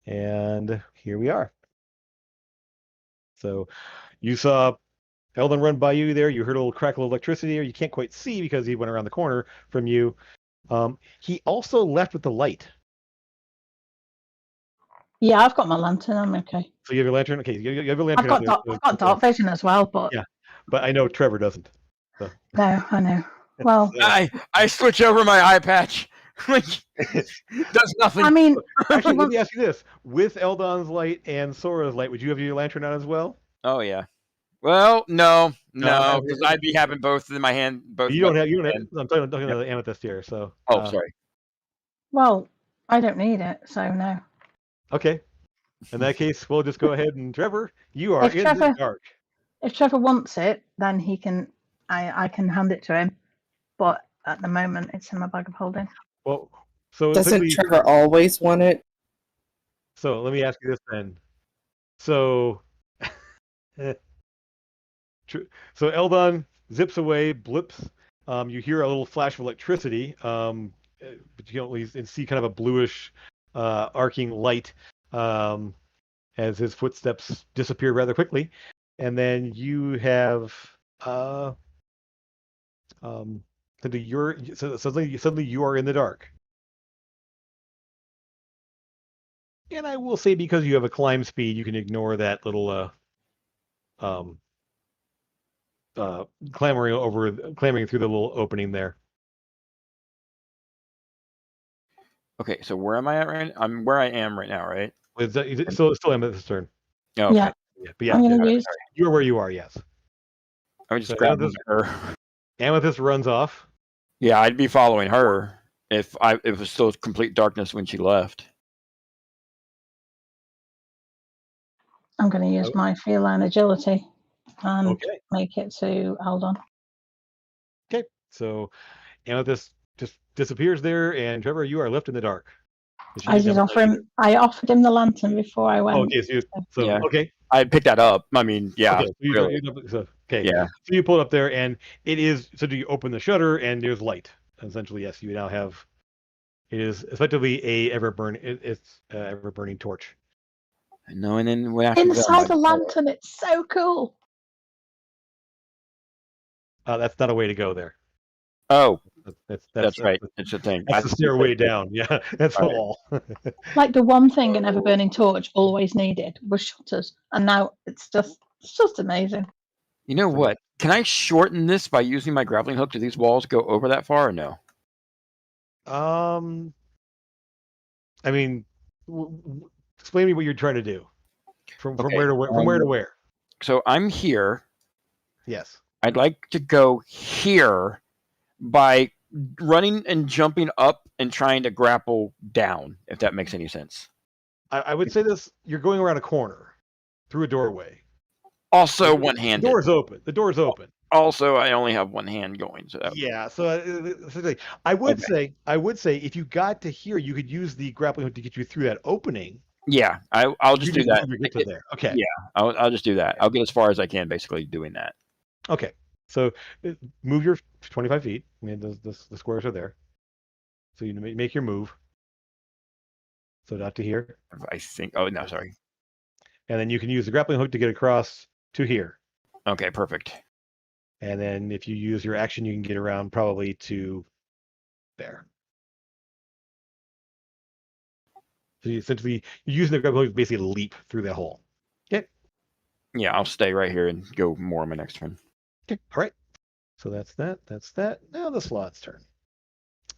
And here we are. So you saw Eldon run by you there. You heard a little crackle of electricity there. You can't quite see because he went around the corner from you. He also left with the light. Yeah, I've got my lantern. I'm okay. So you have your lantern? Okay, you have your lantern I've got dark vision as well, but yeah, but I know Trevor doesn't. So. no, I know. Well, I switch over my eye patch. Like, does nothing. I mean, actually, let me ask you this: with Eldon's light and Sora's light, would you have your lantern on as well? Oh yeah. Well, no, because I'd be having both in my hand. Both. You don't have. I'm talking about the amethyst here. So. Oh, sorry. Well, I don't need it, so no. Okay. In that case, we'll just go ahead and Trevor, you are in the dark. If Trevor wants it, then he can. I can hand it to him, but at the moment, it's in my bag of holding. Well, so doesn't Trevor always want it? So let me ask you this then. So, so Eldon zips away, blips. You hear a little flash of electricity, but you don't see kind of a bluish, arcing light as his footsteps disappear rather quickly, and then you have suddenly you are in the dark. And I will say, because you have a climb speed, you can ignore that little clambering through the little opening there. Okay, so where am I at right now? I'm where I am right now, right? It's still Amethyst's turn. Oh, okay. Yeah. But yeah, I'm gonna use. you are where you are. Yes. I would just grab her. Amethyst runs off. Yeah, I'd be following her if it was still complete darkness when she left. I'm going to use my feline agility and Okay. make it to Eldon. Okay, so Amethyst just disappears there, and Trevor, you are left in the dark. I did offer him. I offered him the lantern before I went. Oh, okay, so yeah. Okay. I picked that up. I mean, yeah. Okay, really. Okay. Yeah. So you pull it up there, and it is. So do you open the shutter, and there's light. Essentially, yes, you now have. It is effectively a ever burning torch. No, and then inside the lantern, it's so cool. That's not a way to go there. Oh, That's that's right. It's a thing. That's the stairway down. Yeah, that's All right. all. Like the one thing an ever burning torch always needed was shutters, and now it's just amazing. You know what? Can I shorten this by using my grappling hook? Do these walls go over that far or no? I mean, explain to me what you're trying to do. From Okay, where to where? From where to where? So I'm here. Yes. I'd like to go here by running and jumping up and trying to grapple down, if that makes any sense. I would say this: you're going around a corner through a doorway. Also The one-handed. door's open. The door's open. Also, I only have one hand going. So that Yeah. So I would say if you got to here, you could use the grappling hook to get you through that opening. yeah, I'll just do that. Get to there. Okay. Yeah, I'll just do that. I'll get as far as I can, basically doing that. Okay. So move your 25 feet. I mean, the squares are there. So you make your move. So not to here. I think. Oh no, sorry. And then you can use the grappling hook to get across to here. Okay, perfect. And then if you use your action, you can get around probably to there. So you essentially, you're using the grappling hook to basically leap through that hole. Okay. Yeah, I'll stay right here and go more on my next turn. Okay. All right. So that's that. That's that. Now the slot's turn.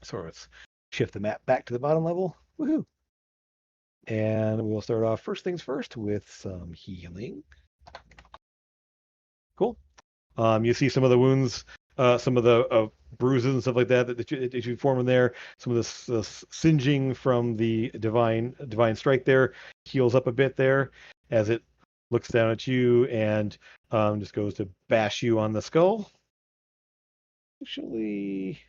So let's shift the map back to the bottom level. Woohoo. And we'll start off first things first with some healing. Cool. You see some of the wounds, some of the bruises and stuff like that that you form in there. Some of the singeing from the divine strike there heals up a bit there as it looks down at you and just goes to bash you on the skull. Actually,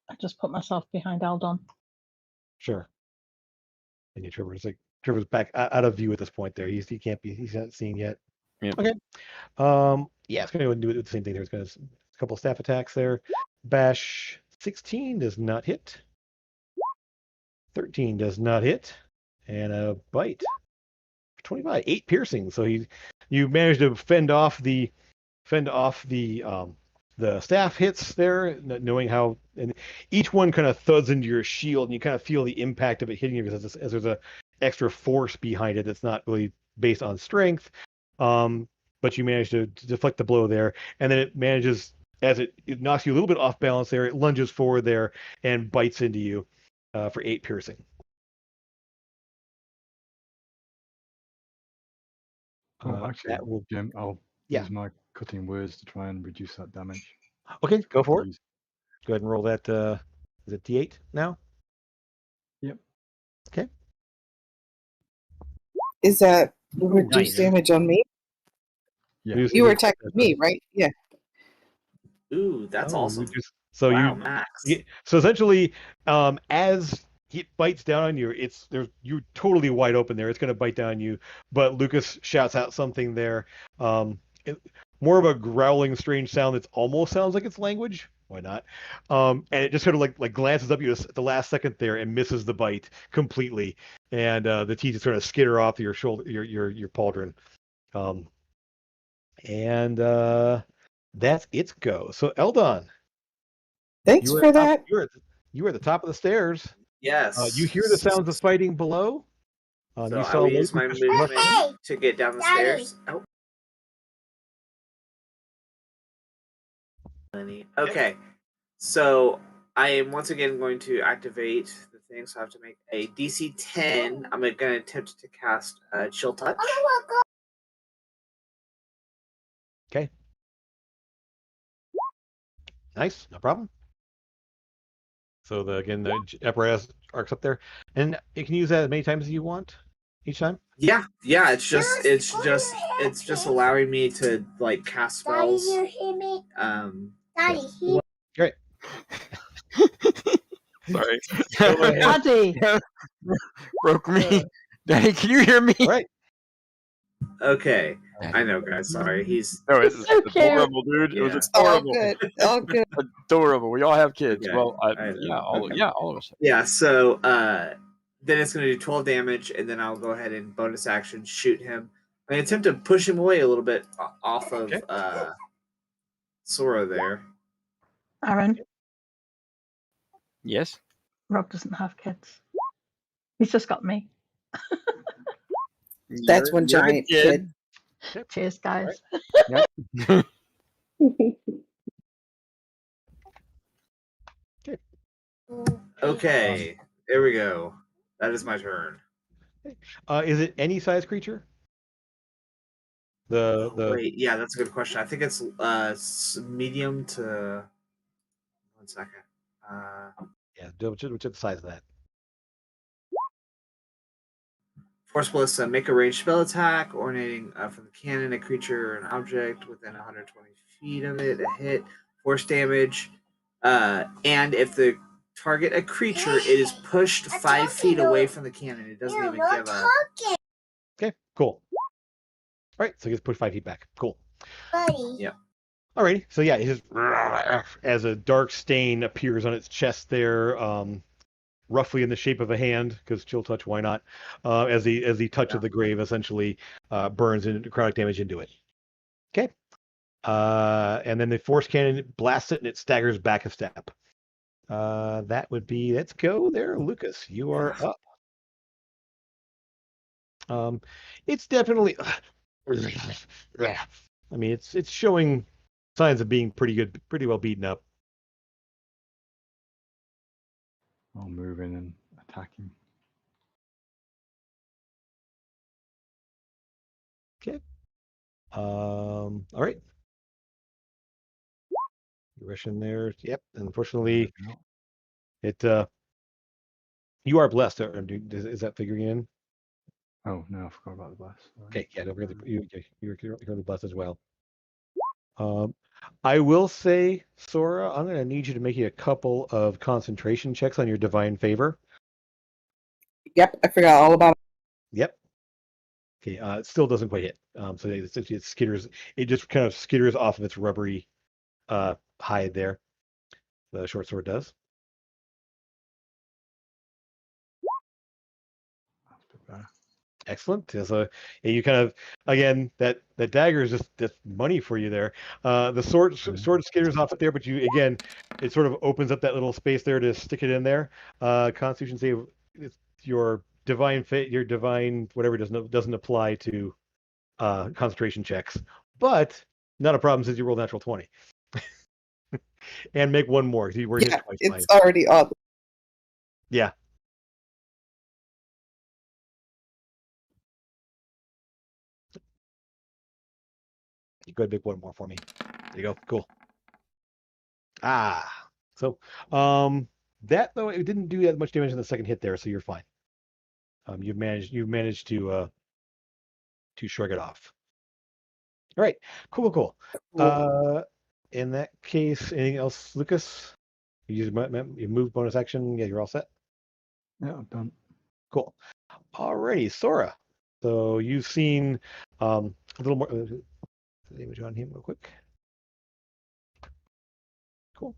I just put myself behind Aldon. sure. And Trevor's back out of view at this point. There, he's not seen yet. Yep. Okay. Yeah, it's gonna go and do the same thing. There's a couple staff attacks there. Bash 16 does not hit. 13 does not hit, and a bite 25, 8 piercing. So you managed to fend off the staff hits there, knowing how, and each one kind of thuds into your shield, and you kind of feel the impact of it hitting you because as there's a extra force behind it that's not really based on strength. But you manage to deflect the blow there, and then it manages, as it knocks you a little bit off balance there, it lunges forward there and bites into you for 8 piercing. Actually, that will, Jim, I'll yeah. use my cutting words to try and reduce that damage. Okay, go for it. Please. Go ahead and roll that. Is it D8 now? Yep. Okay. Is that reduced damage on me? Yeah. You were attacking me, right? Yeah. Ooh, that's awesome. So wow, Max. So essentially, as it bites down on you, you're totally wide open there. It's going to bite down on you, but Lucas shouts out something there. More of a growling, strange sound that almost sounds like it's language. Why not? And it just sort of like glances up at you at the last second there and misses the bite completely, and the teeth just sort of skitter off your shoulder, your pauldron. And that's its go. So Eldon, thanks for that. You are at the top of the stairs. Yes. You hear the sounds of fighting below. So you I saw will use my movement to get down the stairs. Oh. Okay. So I am once again going to activate the thing. So I have to make a DC 10. I'm going to attempt to cast Chill Touch. Okay. Nice, no problem. So the apparatus arcs up there, and you can use that as many times as you want each time. Yeah. It's just allowing me to like cast spells. Daddy, you hear me? Daddy, Great. Sorry. Daddy! Broke me. Daddy, can you hear me? All right. Okay. I know, guys. Sorry. He's it's so cute. adorable, dude. It was adorable. All good. Adorable. We all have kids. Okay. Well, Okay. all of us. Yeah, so then it's going to do 12 damage, and then I'll go ahead and bonus action shoot him I attempt to push him away a little bit off of Okay. Sora there. Aaron, Yes. Rob doesn't have kids. He's just got me. That's one You're the giant kid. Cheers, guys. Okay, there we go. That is my turn. Is it any size creature? The Wait, yeah, that's a good question. I think it's medium to. 1 second. yeah, what's the size of that? Force Bliss, make a ranged spell attack, ornating from the cannon a creature or an object within 120 feet of it, a hit, force damage, and if the target a creature, it is pushed 5 feet away from the cannon. It doesn't even give a. Okay, cool. All right, so it gets pushed 5 feet back. Cool. Yeah. Alrighty, so yeah, it just as a dark stain appears on its chest there, roughly in the shape of a hand, because chill touch, why not? As the touch of the grave essentially burns into necrotic damage into it. Okay. And then the force cannon blasts it and it staggers back a step. That would be, let's go there, Lucas. You are up. It's definitely I mean it's showing signs of being pretty well beaten up. I'll move in and attack him. Okay. All right. You rush in there. Yep. Unfortunately, it you are blessed. Is that figuring in? Oh no, I forgot about the blast. Sorry. Okay. Yeah. Don't forget you're currently blessed as well. I will say, Sora, I'm going to need you to make you a couple of concentration checks on your divine favor. Yep, I forgot all about it. Yep. Okay. It still doesn't quite hit. So it skitters. It just kind of skitters off of its rubbery hide there. The short sword does. That's a bit better. Excellent. So you kind of again that dagger is just money for you there. The sword skitters off it there, but you again it sort of opens up that little space there to stick it in there. Constitution save. It's your divine fate, your divine whatever doesn't apply to concentration checks, but not a problem since you rolled natural 20. And make one more. You were hit Yeah, twice. it's already up. Yeah. You go ahead and make one more for me. There you go. Cool. So that though it didn't do that much damage in the second hit there, so you're fine. You've managed to shrug it off. All right, cool. In that case, anything else, Lucas? You move bonus action. Yeah, you're all set. Yeah, I'm done. Cool. Alrighty, Sora. So you've seen a little more image on him real quick. Cool.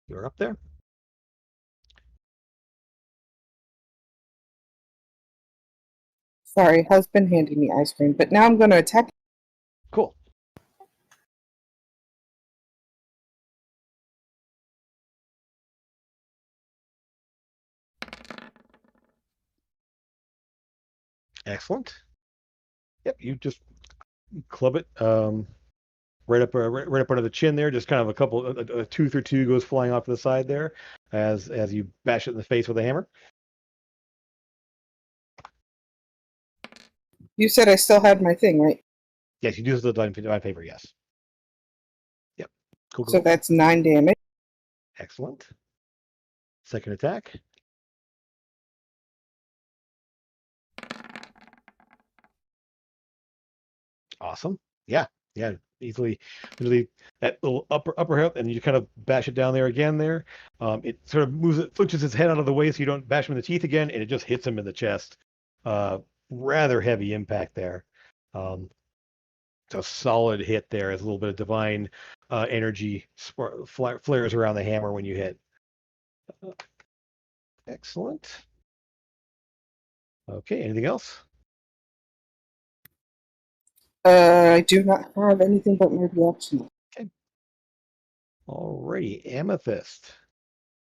You're up there. Sorry, husband handing me ice cream, but now I'm going to attack. Cool. Excellent. Yep, you just club it right up under the chin there. Just kind of a couple, a tooth or two goes flying off to the side there as you bash it in the face with a hammer. You said I still had my thing, right? Yes, you do the divine favor. Yes. Yep. Cool. So that's 9 damage. Excellent. Second attack. Awesome. Yeah. Easily that little upper hip, and you kind of bash it down there again. There, it sort of flinches its head out of the way, so you don't bash him in the teeth again, and it just hits him in the chest. Rather heavy impact there. It's a solid hit there. As a little bit of divine energy flares around the hammer when you hit. Excellent. Okay. Anything else? I do not have anything but my reaction. Alrighty, Amethyst.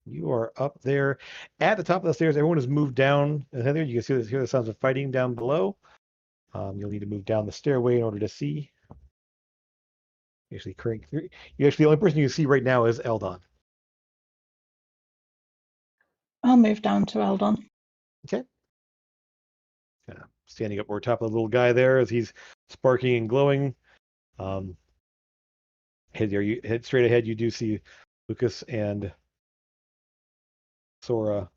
You are up there at the top of the stairs. Everyone has moved down. Heather, you can hear the sounds of fighting down below. You'll need to move down the stairway in order to see. Actually, the only person you can see right now is Eldon. I'll move down to Eldon. Okay. Kind of standing up over top of the little guy there as he's sparking and glowing. Head straight ahead. You do see Lucas and Sora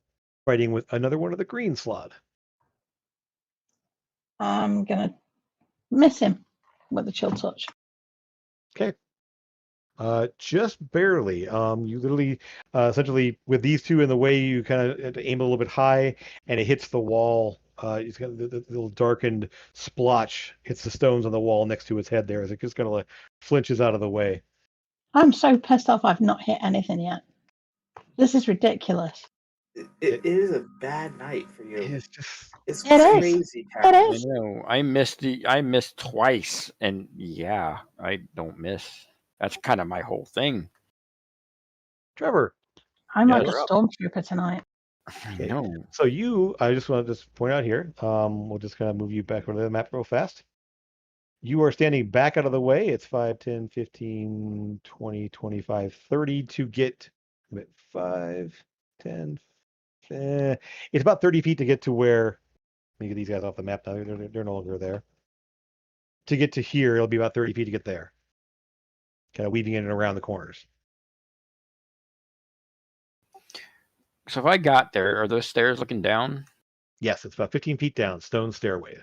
fighting with another one of the green slot. I'm gonna miss him with a chill touch. Okay. Just barely. You literally, essentially, with these two in the way, you kind of have to aim a little bit high, and it hits the wall. It's got the little darkened splotch hits the stones on the wall next to his head there, as it just kind of like flinches out of the way. I'm so pissed off I've not hit anything yet. This is ridiculous. It is a bad night for you. It's just It's It is. crazy. It I is. know. I missed twice, and yeah, I don't miss. That's kind of my whole thing. Trevor. I'm like a you're up. stormtrooper tonight. I Okay. know. So I just want to point out here. We'll just kind of move you back over the map real fast. You are standing back out of the way. It's 5, 10, 15, 20, 25, 30 to get 5, 10. It's about 30 feet to get to where. Let me get these guys off the map now. They're no longer there. To get to here, it'll be about 30 feet to get there. Kind of weaving in and around the corners. So if I got there, are those stairs looking down? Yes, it's about 15 feet down, stone stairway.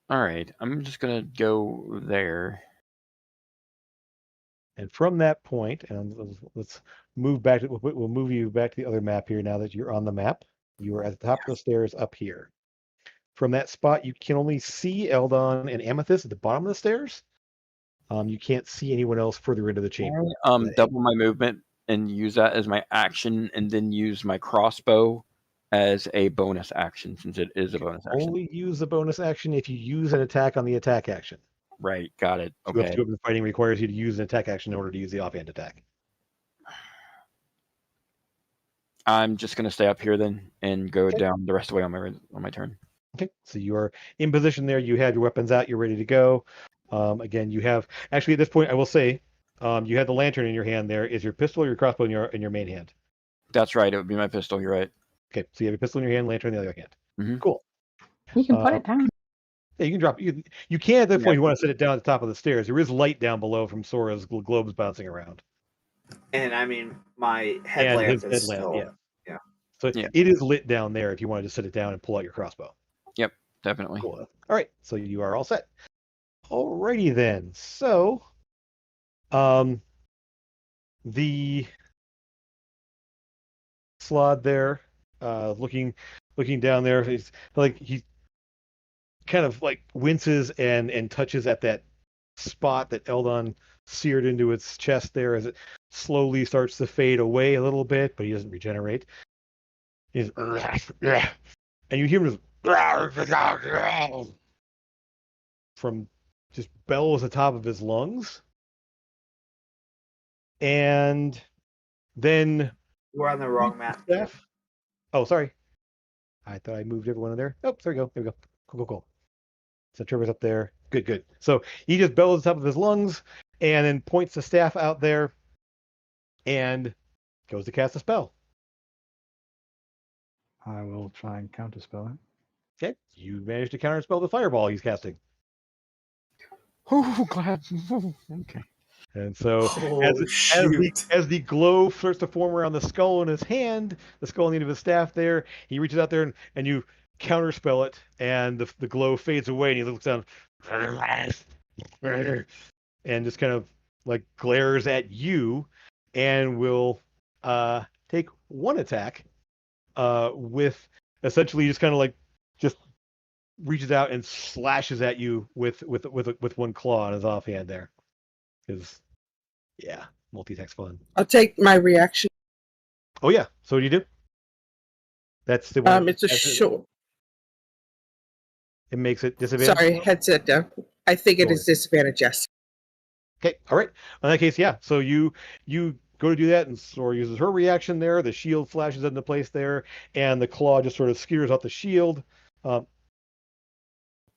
All right, I'm just gonna go there. And from that point, and let's move back. We'll move you back to the other map here now that you're on the map. You are at the top of the stairs up here. From that spot, you can only see Eldon and Amethyst at the bottom of the stairs. You can't see anyone else further into the chamber. Double my movement and use that as my action, and then use my crossbow as a bonus action, since it is a bonus action. Only use the bonus action if you use an attack on the attack action. Right, got it. So Okay. the fighting requires you to use an attack action in order to use the offhand attack. I'm just gonna stay up here then and go down the rest of the way on my turn. Okay, so you are in position there. You have your weapons out. You're ready to go. Again, you have actually at this point, I will say, you had the lantern in your hand. There is your pistol or your crossbow in your main hand. That's right. It would be my pistol. You're right. Okay, so you have your pistol in your hand, lantern in the other hand. Mm-hmm. Cool. You can put it down. Yeah, you can drop. You can at that point. You want to set it down at the top of the stairs. There is light down below from Sora's globes bouncing around. And I mean, my headlamp is still. Yeah. So it is lit down there if you want to just set it down and pull out your crossbow. Yep, definitely. Cool. All right, so you are all set. Alrighty then. So, the slot there, looking down there, he's like he kind of like winces and touches at that spot that Eldon seared into its chest there as it slowly starts to fade away a little bit, but he doesn't regenerate. He's and you hear him just from just bellows at the top of his lungs. And then we're on the wrong map. Oh, sorry. I thought I moved everyone in there. Oh, there we go. There we go. Cool. So Trevor's up there. Good. So he just bellows at the top of his lungs and then points the staff out there and goes to cast a spell. I will try and counterspell it. Okay. You managed to counterspell the fireball he's casting. Oh, glad. Okay. And so as the glow starts to form around the skull in his hand, the skull on the end of his staff there, he reaches out there and you counterspell it, and the glow fades away, and he looks down and just kind of like glares at you, and will take one attack with essentially just kind of like just reaches out and slashes at you with one claw on his offhand there. Because, yeah, multi-attack's fun. I'll take my reaction. Oh, yeah. So what do you do? That's the one. It's a short. It makes it disadvantage. Sorry, headset down. I think it Sure. is disadvantage. Yes. Okay, all right. In that case, yeah. So you go to do that, and Sora uses her reaction there. The shield flashes into place there, and the claw just sort of skewers out the shield. Um,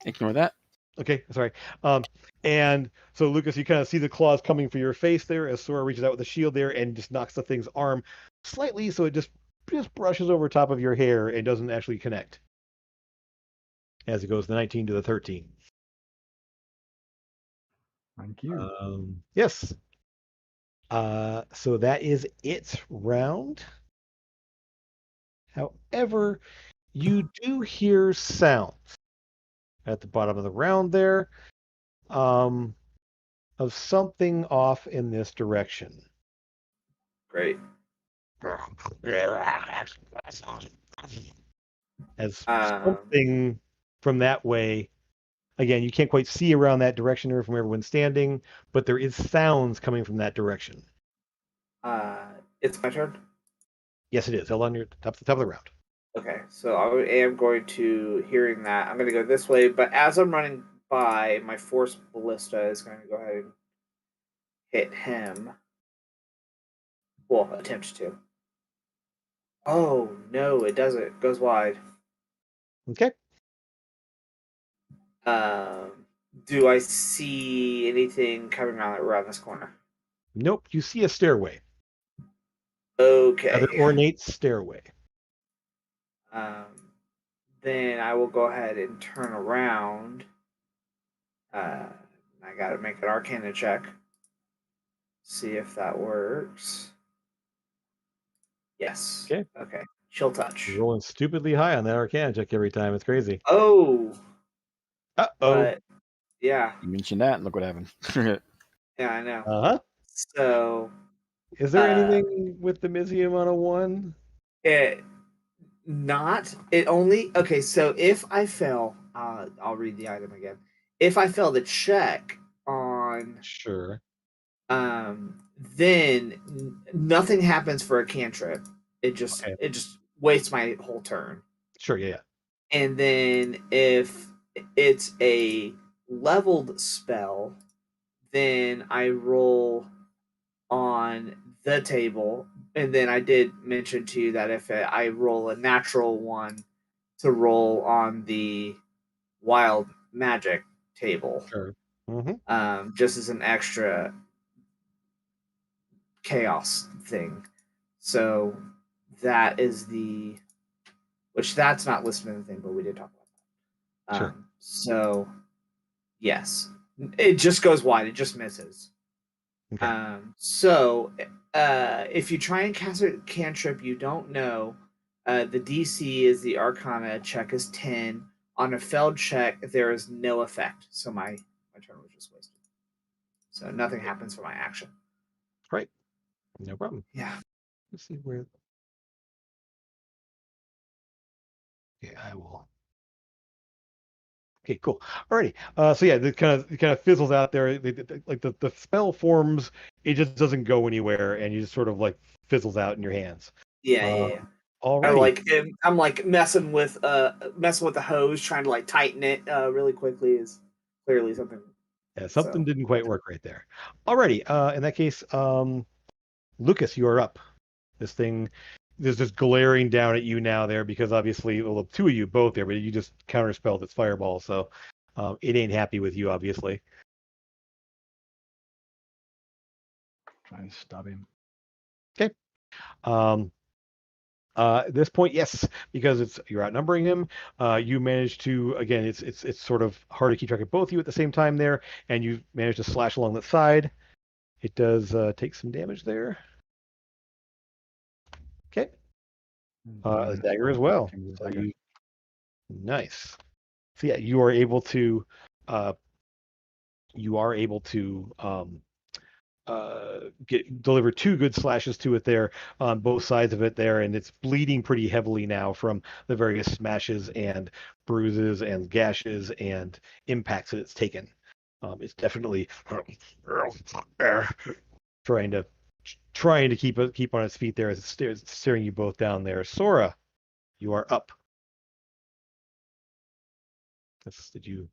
Ignore that. okay, sorry. And so Lucas, you kind of see the claws coming for your face there as Sora reaches out with the shield there and just knocks the thing's arm slightly, so it just brushes over top of your hair and doesn't actually connect. As it goes the 19 to the 13. Thank you. Yes. So that is its round. However, you do hear sounds at the bottom of the round there, of something off in this direction. Great. As something from that way. Again, you can't quite see around that direction or from everyone standing, but there is sounds coming from that direction. It's my turn. Yes, it is. Held on your top of the round. Okay, so I am going to, hearing that, I'm going to go this way, but as I'm running by, my force ballista is going to go ahead and hit him. Well, attempt to. Oh, no, it doesn't. It goes wide. Okay. Do I see anything coming around this corner? Nope. You see a stairway. Okay. Another ornate stairway. Then I will go ahead and turn around. I got to make an Arcana check. See if that works. Yes. Okay. Okay. Chill touch. You're rolling stupidly high on that Arcana check every time. It's crazy. Oh. Uh-oh. But yeah. You mentioned that, and look what happened. Yeah, I know. Uh-huh. So Is there anything with the Mizium on a 1? it only okay, so if I fail, I'll read the item again. If I fail the check on Sure. then nothing happens for a cantrip. It just wastes my whole turn. Sure, yeah. And then if it's a leveled spell, then I roll on the table. And then I did mention to you that if I roll a natural one, to roll on the wild magic table. Sure. Mm-hmm. Just as an extra chaos thing. So that is which that's not listed in the thing, but we did talk about that. Sure. So yes, it just goes wide. It just misses. Okay. So if you try and cast a cantrip you don't know, the DC is the Arcana check is 10. On a failed check, there is no effect. So my turn was just wasted. So nothing happens for my action. Right. No problem. Yeah. Let's see where. Yeah, I will. Okay, cool. Alrighty. So yeah, it kind of fizzles out there. Like the spell forms, it just doesn't go anywhere, and you just sort of like fizzles out in your hands. Yeah. Alrighty. I'm like messing with the hose, trying to like tighten it really quickly. Is clearly something. Yeah, something didn't quite work right there. Alrighty. In that case, Lucas, you are up. This thing is just glaring down at you now there because obviously, well, two of you both there, but you just counterspelled its fireball, so it ain't happy with you, obviously. Try and stab him. Okay. At this point, yes, because you're outnumbering him. You manage to, again, it's sort of hard to keep track of both of you at the same time there, and you manage to slash along the side. It does take some damage there. Okay. A dagger as well. So nice. So yeah, you are able to deliver 2 good slashes to it there on both sides of it there, and it's bleeding pretty heavily now from the various smashes and bruises and gashes and impacts that it's taken. It's definitely trying to keep on its feet there as it's staring you both down there. Sora, you are up. Did you?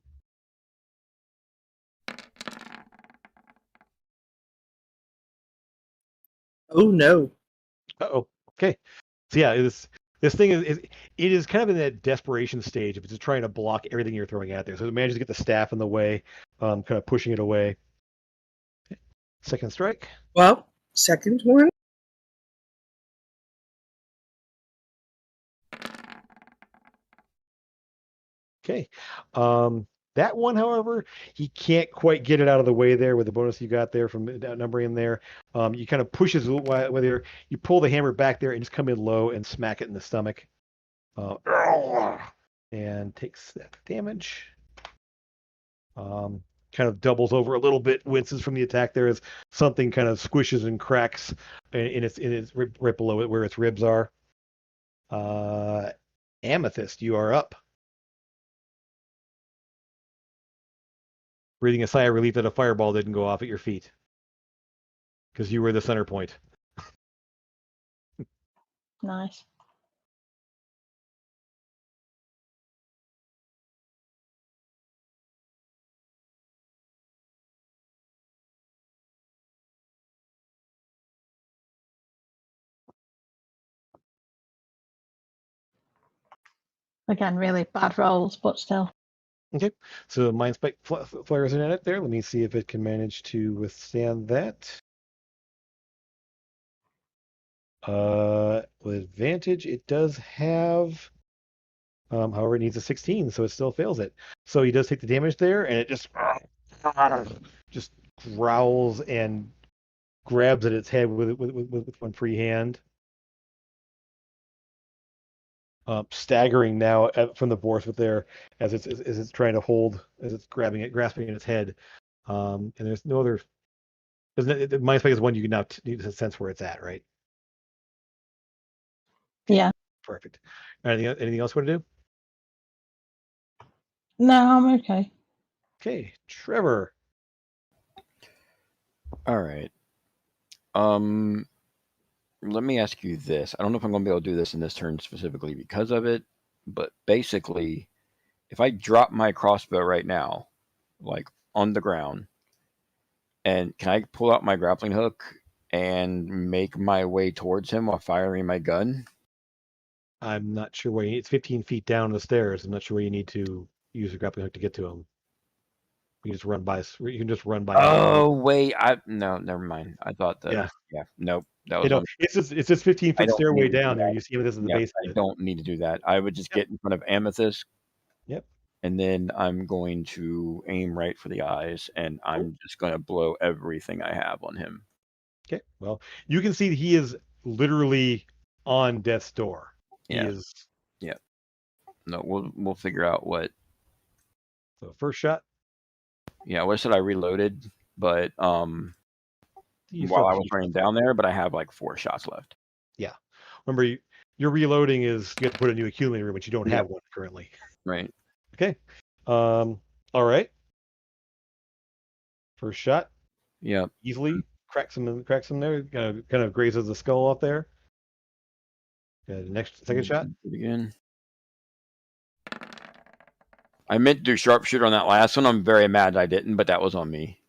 Oh no. Uh-oh. Okay. So yeah, this thing it is kind of in that desperation stage of just trying to block everything you're throwing at there. So it manages to get the staff in the way, kind of pushing it away. Second strike. Well, second one. Okay. That one, however, he can't quite get it out of the way there with the bonus you got there from outnumbering him there. You kind of pushes whether you pull the hammer back there and just come in low and smack it in the stomach. And takes that damage. Kind of doubles over a little bit, winces from the attack there as something kind of squishes and cracks in its right below it where its ribs are. Amethyst, you are up. Breathing a sigh of relief that a fireball didn't go off at your feet. Because you were the center point. Nice. Again, really bad rolls, but still. Okay, so Mind Spike flares in at it there. Let me see if it can manage to withstand that. With advantage, it does have. However, it needs a 16, so it still fails it. So he does take the damage there, and it just growls and grabs at its head with one free hand. Staggering now from the Vorth there as it's trying to hold, as it's grasping in its head. And there's no other. The Mind Spike is one you can now need a sense where it's at, right? Yeah. Perfect. Anything else you want to do? No, I'm okay. Okay, Trevor. All right. Let me ask you this. I don't know if I'm going to be able to do this in this turn specifically because of it, but basically, if I drop my crossbow right now, like on the ground, and can I pull out my grappling hook and make my way towards him while firing my gun? I'm not sure where it's 15 feet down the stairs. I'm not sure where you need to use a grappling hook to get to him. You just run by. You can just run by. Oh wait, no, never mind. I thought that. Yeah, nope. That was. It's just 15 I foot don't stairway need to down do there. that. You see this is the Yeah, base. I don't need to do that. I would just get in front of Amethyst. Yep. And then I'm going to aim right for the eyes, and I'm just going to blow everything I have on him. Okay. Well, you can see he is literally on death's door. Yeah. He is. Yeah. No, we'll figure out what. So first shot. Yeah, what said I reloaded, but while I was running down there, but I have like 4 shots left. Yeah. Remember, your reloading is you have to put a new accumulator, which you don't have one currently. Right. Okay. All right. First shot. Yeah. Easily cracks him there. Kind of grazes the skull off there. Second shot. Again. I meant to do sharpshooter on that last one. I'm very mad I didn't, but that was on me.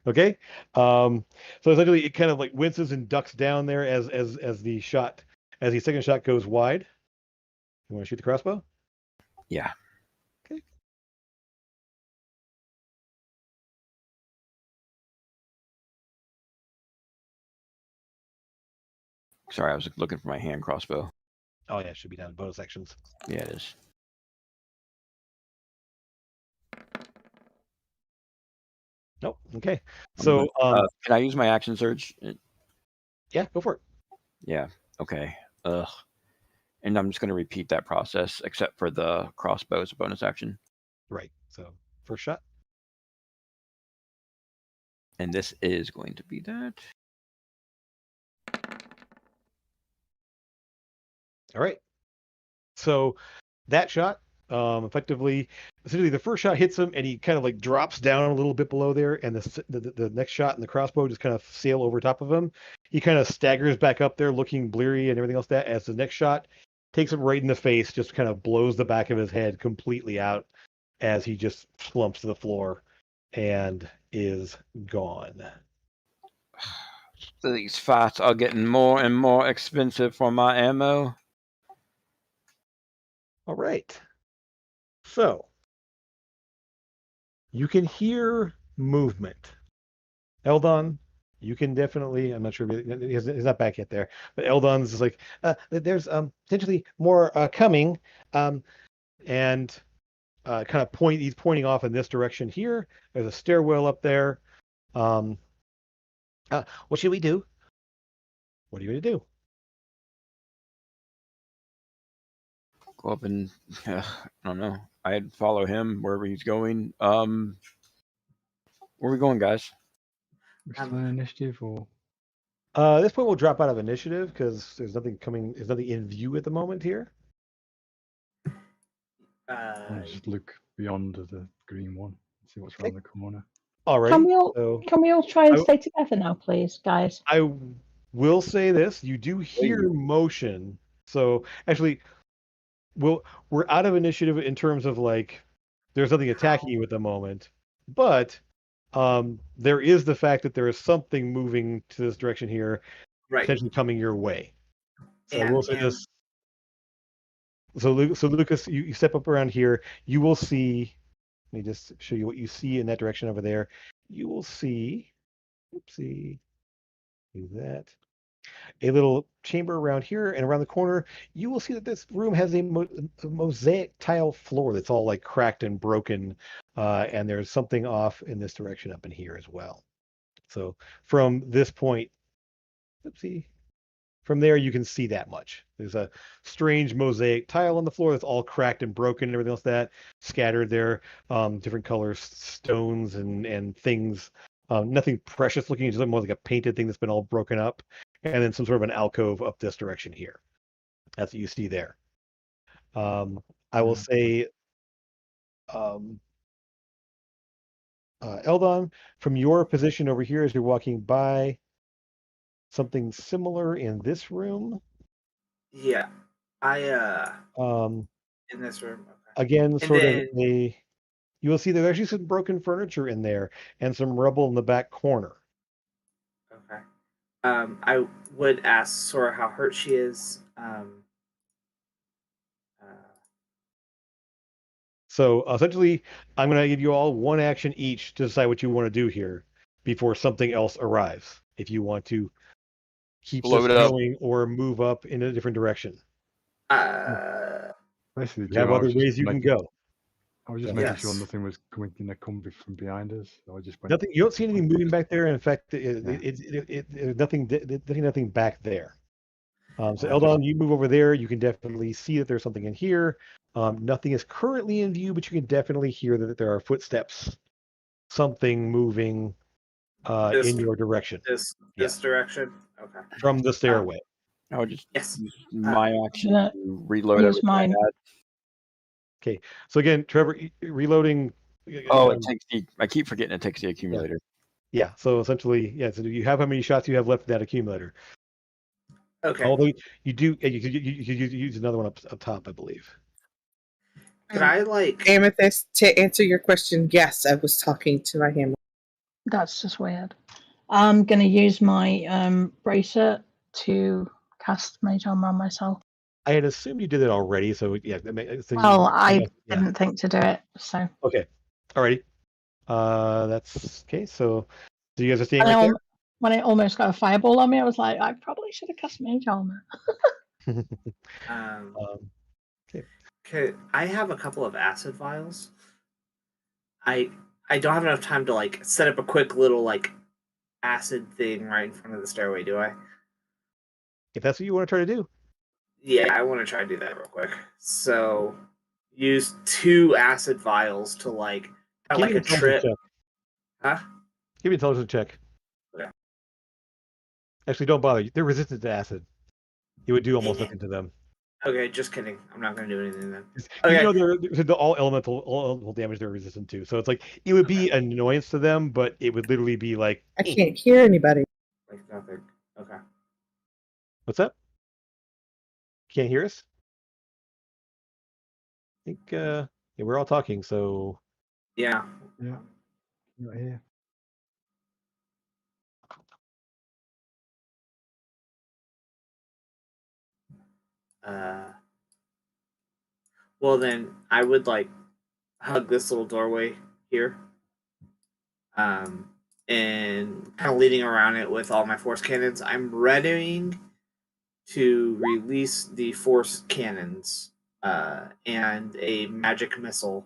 Okay. So essentially it kind of like winces and ducks down there as the second shot goes wide. You want to shoot the crossbow? Yeah. Okay. Sorry, I was looking for my hand crossbow. Oh yeah, it should be down in bonus sections. Yeah, it is. Nope. Okay. So can I use my action surge? Yeah, go for it. Yeah. Okay. Ugh. And I'm just going to repeat that process, except for the crossbow as a bonus action. Right. So first shot. And this is going to be that. All right. So that shot, essentially the first shot hits him and he kind of like drops down a little bit below there, and the next shot and the crossbow just kind of sail over top of him. He kind of staggers back up there looking bleary and everything else as the next shot takes him right in the face, just kind of blows the back of his head completely out as he just slumps to the floor and is gone. These fights are getting more and more expensive for my ammo. All right. So you can hear movement. Eldon, you can definitely. I'm not sure if he's not back yet there, but Eldon's is like, there's potentially more coming, and kind of he's pointing off in this direction here. There's a stairwell up there. What should we do? What are you going to do? Go up and I don't know. I'd follow him wherever he's going. Where are we going, guys? Still in initiative or? At this point, we'll drop out of initiative because there's nothing coming. There's nothing in view at the moment here. I'll just look beyond the green one, see what's around the corner. All right. Can we all So can we all try and I- stay together now, please, guys? I will say this: you do hear motion. So actually, we're out of initiative in terms of like there's nothing attacking you at the moment, but there is the fact that there is something moving to this direction here, Right. potentially coming your way. So I And- will say and- this. So Lucas, you step up around here. You will see. Let me just show you what you see in that direction over there. You will see. Oopsie. Do that. A little chamber around here, and around the corner, you will see that this room has a mosaic tile floor that's all like cracked and broken, and there's something off in this direction up in here as well. So from this point, oopsie, from there you can see that much. There's a strange mosaic tile on the floor that's all cracked and broken and everything else that scattered there, different colors, stones and things. Nothing precious looking, just more like a painted thing that's been all broken up, and then some sort of an alcove up this direction here. That's what you see there. I will say, Eldon, from your position over here as you're walking by, something similar in this room. Yeah. I Um, in this room. Okay. again, And sort of then- a. You will see there's actually some broken furniture in there and some rubble in the back corner. Okay. I would ask Sora how hurt she is. So essentially, I'm going to give you all one action each to decide what you want to do here before something else arrives. If you want to keep Blow this it up. going or move up in a different direction, Basically, you have Joe, I other was just ways you can making- go. I was just So- making sure Yes. nothing was coming from behind us. So I just went. Nothing. You don't see anything moving back there. In fact, Yeah. nothing back there. So I'll just- Eldon, you move over there. You can definitely see that there's something in here. Nothing is currently in view, but you can definitely hear that there are footsteps, something moving This- in your direction this Yes. direction. Okay. from the stairway. I would just Yes. use my action Gonna to reload use everything I mine. had. So again, Trevor, reloading. Oh, it takes the. I keep forgetting it takes the accumulator. Yeah. So essentially, yeah. So you have how many shots you have left in that accumulator? Okay. Although you do, you could use another one up top, I believe. Could I like? Amethyst, to answer your question, yes, I was talking to my hammer. That's just weird. I'm gonna use my bracer to cast Mage Armor on myself. I had assumed you did it already, so yeah. So Well, I yeah. didn't think to do it, so Okay. Alrighty. That's okay. So you guys are staying And right when I almost got a fireball on me, I was like, I probably should have cast Mage Armor. there. Um, okay. I have a couple of acid vials. I don't have enough time to like set up a quick little like acid thing right in front of the stairway, do I? If that's what you want to try to do, Yeah, I want to try to do that real quick. So use 2 acid vials to like give like me a an intelligence trip. check. Huh? Give me an intelligence check. Okay. Actually, don't bother. They're resistant to acid. It would do almost Yeah. nothing to them. Okay, just kidding. I'm not gonna do anything then. You Okay. know, they're all elemental damage they're resistant to. So it's like it would be an annoyance to them, but it would literally be like, I can't hear anybody. Like nothing. Okay. what's up? Can't hear us? think yeah, we're all talking, so Yeah. Yeah. Not here. Uh, well, then I would like hug this little doorway here, and kind of leading around it with all my force cannons. I'm readying to release the force cannons and a magic missile.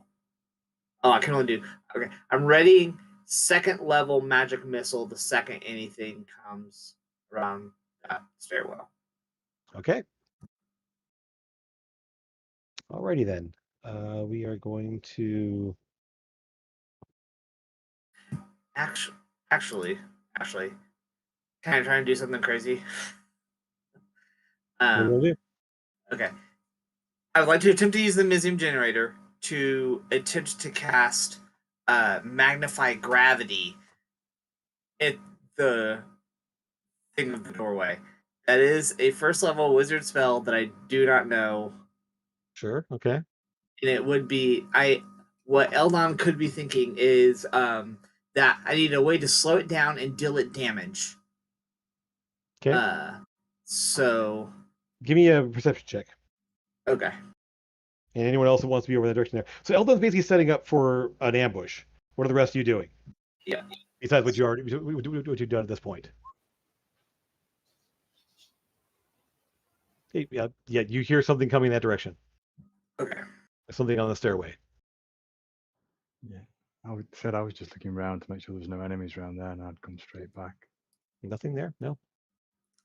Oh, I can only do. Okay, I'm readying second level magic missile the second anything comes around that stairwell. okay. Alrighty then. We are going to. Actually, actually, can I try and do something crazy? What are we gonna do? Okay. I would like to attempt to use the Mizium generator to attempt to cast magnify gravity at the thing of the doorway. That is a first level wizard spell that I do not know, Sure. Okay. and it would be what Eldon could be thinking is that I need a way to slow it down and deal it damage. Okay. So Give me a perception check. okay. And anyone else that wants to be over that direction there. So Eldon's basically setting up for an ambush. What are the rest of you doing? Yeah. Besides what you've done at this point. Hey, yeah, you hear something coming that direction. Okay. Something on the stairway. Yeah. I was just looking around to make sure there was no enemies around there, and I'd come straight back. Nothing there? No.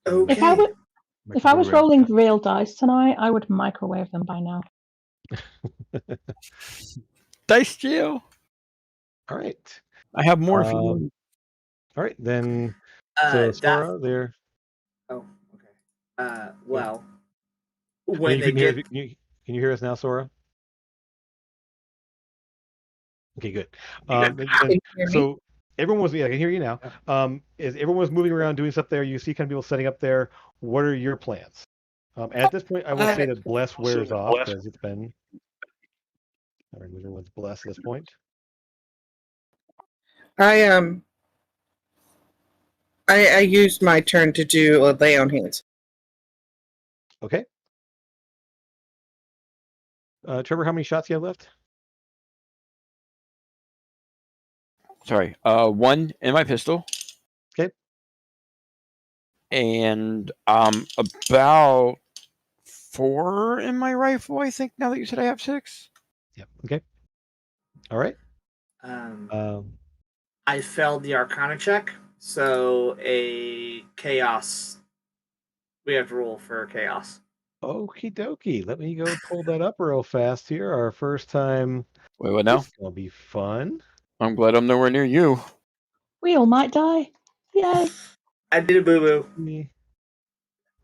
Okay. If I was rolling real dice tonight, I would microwave them by now. Dice jail. All right. I have more if you Um, want. All right, then. So Sora, there. Oh, okay. Well, Can when you, they can, hear, get can you hear us now, Sora? Okay, good. Can you hear me? So everyone was, yeah, I can hear you now. As everyone was moving around doing stuff there, you see kind of people setting up there. What are your plans? At this point, I will say that bless wears off because it's been. I don't know, everyone's blessed at this point. I used my turn to do a lay on hands. Okay. Trevor, how many shots do you have left? Sorry. One in my pistol. Okay. And about 4 in my rifle, I think, now that you said I have 6. Yep. Okay. All right. I failed the Arcana check, so a chaos. We have to roll for chaos. Okie dokie. Let me go pull that up real fast here. Our first time. Wait, what now? This is gonna be fun. I'm glad I'm nowhere near you. We all might die. Yay. I did a boo boo.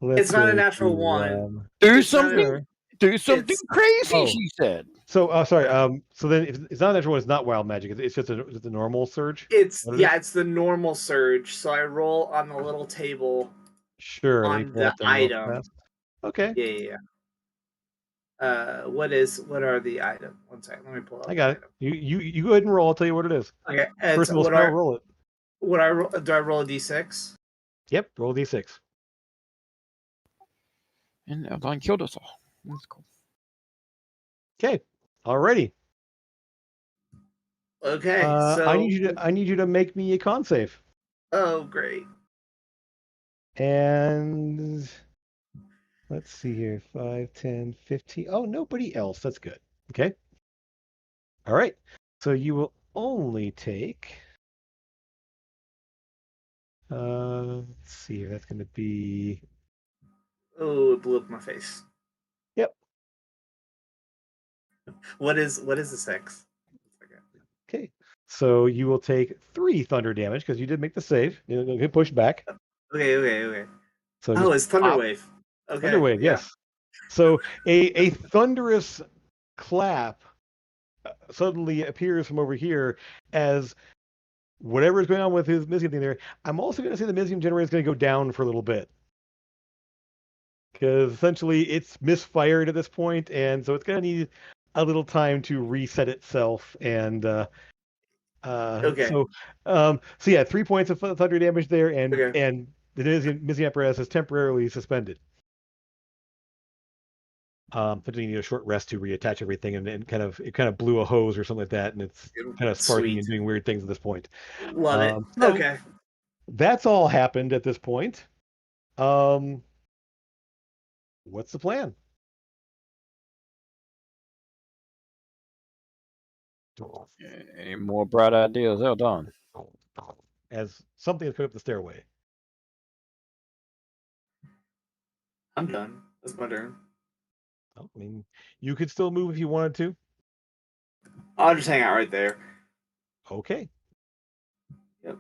Let's It's not a go natural to, one. Do It's not a- something. Do something crazy. Oh. She said. So sorry. So then, if it's not natural one, it's not wild magic. It's just a normal surge. It's What is it? it's the normal surge. So I roll on the little table Sure. Let me on pull the up then real item. fast. Okay. Yeah. What are the items? One second. Let me pull up. I got it. You go ahead and roll. I'll tell you what it is. Okay. First of all, spell, roll it. Do I roll a d6? Yep. Roll a d6. And Eldon killed us all. That's cool. Okay. Alrighty. Okay. So I need you to make me a con save. Oh, great. And let's see here. 5, 10, 15. Oh, nobody else. That's good. Okay. All right. So you will only take. Let's see here. That's going to be. Oh, it blew up my face. Yep. What is the 6? Okay. So you will take 3 thunder damage because you did make the save. You'll get pushed back. Okay. So it's Thunderwave. Okay. Thunderwave, yeah. yes. So a thunderous clap suddenly appears from over here as whatever is going on with his Mizium thing there. I'm also going to say the Mizium generator is going to go down for a little bit. Because essentially it's misfired at this point, and so it's going to need a little time to reset itself, and Okay. so yeah, 3 points of thunder damage there, and Okay. the missing apparatus is temporarily suspended. But you need a short rest to reattach everything, and it kind of blew a hose or something like that, and it's kind of sparking Sweet. and doing weird things at this point. Love it. So Okay. that's all happened at this point. What's the plan? Any more bright ideas? Well done. As something is put up the stairway. I'm done. That's my turn. Well, I mean, you could still move if you wanted to. I'll just hang out right there. Okay. Yep.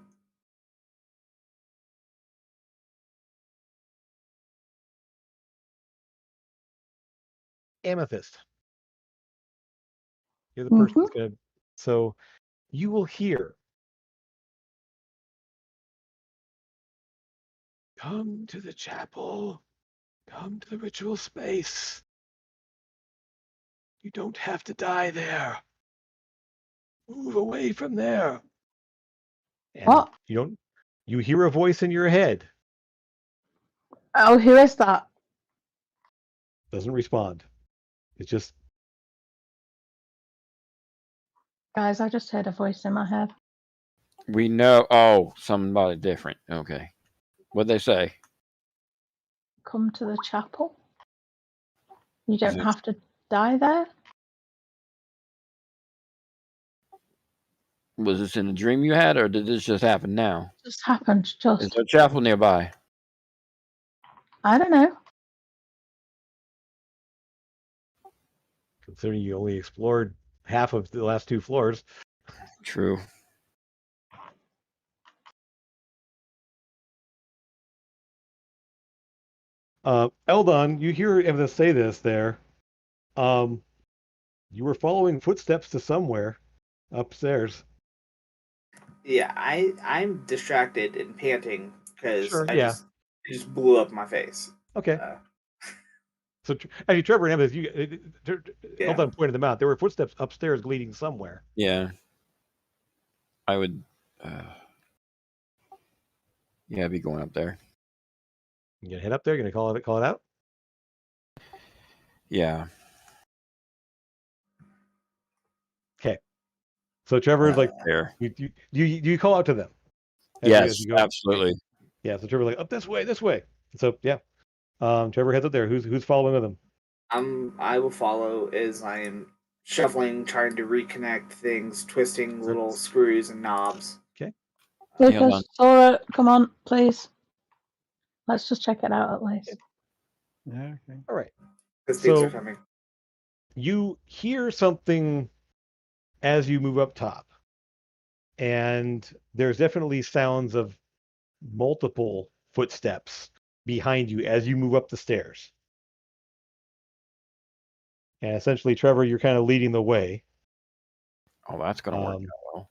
Amethyst. You're the person that's gonna. So you will hear. Come to the chapel. Come to the ritual space. You don't have to die there. Move away from there. And What? you hear a voice in your head. Oh, who is that? Doesn't respond. It's just, Guys, I just heard a voice in my head. We know. Oh, somebody different. Okay. What'd they say? Come to the chapel. You don't it- have to die there. Was this in a dream you had, or did this just happen now? Just happened. Is Just. there a chapel nearby? I don't know. considering you only explored half of the last 2 floors. True. Eldon, you hear Avress say this there. You were following footsteps to somewhere upstairs. Yeah, I'm distracted and panting because Sure, I yeah. just blew up my face. Okay. So actually, Trevor and Avress, Yeah. Eldon pointed them out. There were footsteps upstairs leading somewhere. Yeah. I would. Yeah, I'd be going up there. You gonna head up there? You gonna call it out? Yeah. Okay. So Trevor's like, There. you call out to them. Yes, you go. absolutely. Yeah. So Trevor's like, up this way. So yeah. Trevor heads up there. Who's following with him? I will follow as I am shuffling, trying to reconnect things, twisting little screws and knobs. Okay. Lucas, Sora, come on, please. Let's just check it out at least. Yeah, okay. All right. Because things are coming. You hear something as you move up top, and there's definitely sounds of multiple footsteps behind you as you move up the stairs. And essentially, Trevor, you're kind of leading the way. Oh, that's gonna work out well.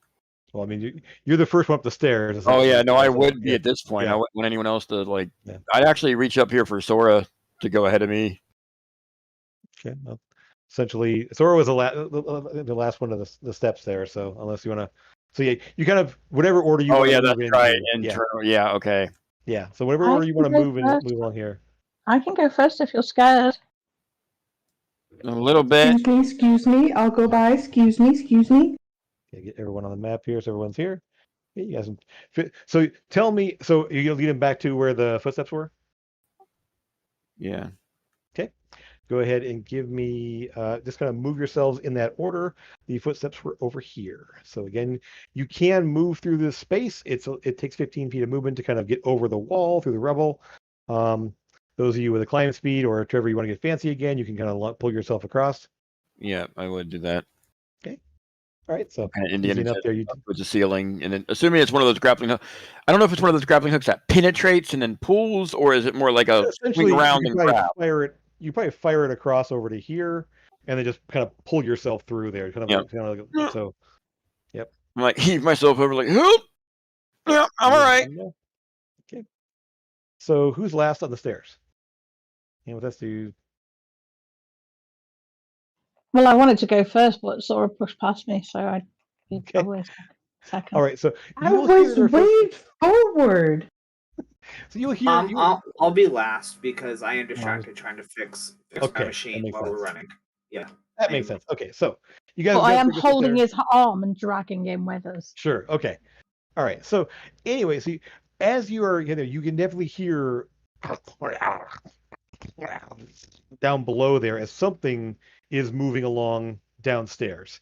Well, I mean, you're the first one up the stairs. Oh yeah, no, I would be at this point. Yeah. I wouldn't want anyone else to like. Yeah. I'd actually reach up here for Sora to go ahead of me. Okay. Well, essentially, Sora was the last one of the steps there. So unless you want to, so yeah, you kind of whatever order you. Oh want yeah, to that's move right. into. Internal. Yeah. Okay. Yeah. So whatever order you want to move along here. I can go first if you're scared. A little bit. Excuse me. I'll go by. Excuse me. Okay, get everyone on the map here, so everyone's here. Yeah, you guys. So tell me. So you're gonna lead him back to where the footsteps were? Yeah. Okay. Go ahead and give me. Just kind of move yourselves in that order. The footsteps were over here. So again, you can move through this space. It takes 15 feet of movement to kind of get over the wall through the rubble. Those of you with a climb speed, or Trevor, you want to get fancy again, you can kind of pull yourself across. Yeah, I would do that. Okay. All right. So kind of Indiana up there, with the ceiling, and then assuming it's one of those grappling hooks. I don't know if it's one of those grappling hooks that penetrates and then pulls, or is it more like a swing around and grab? You probably fire it across over to here, and then just kind of pull yourself through there. So. Yep. I'm like heave myself over, like, whoop. Yeah, I'm all right. Okay. So who's last on the stairs? And with us to Well, I wanted to go first, but Sora pushed past me, so I'd be Okay. probably second. All right. So I you will hear was there are folks. way forward. So you'll hear. I'll be last because I am was- distracted trying to fix Okay, my that machine makes while we're sense. running. Yeah. That makes sense. Okay. So you guys. But I got am figures up holding there. his arm and dragging him with us. Sure. Okay. All right. So anyway, so as you are, you can definitely hear down below there as something is moving along downstairs.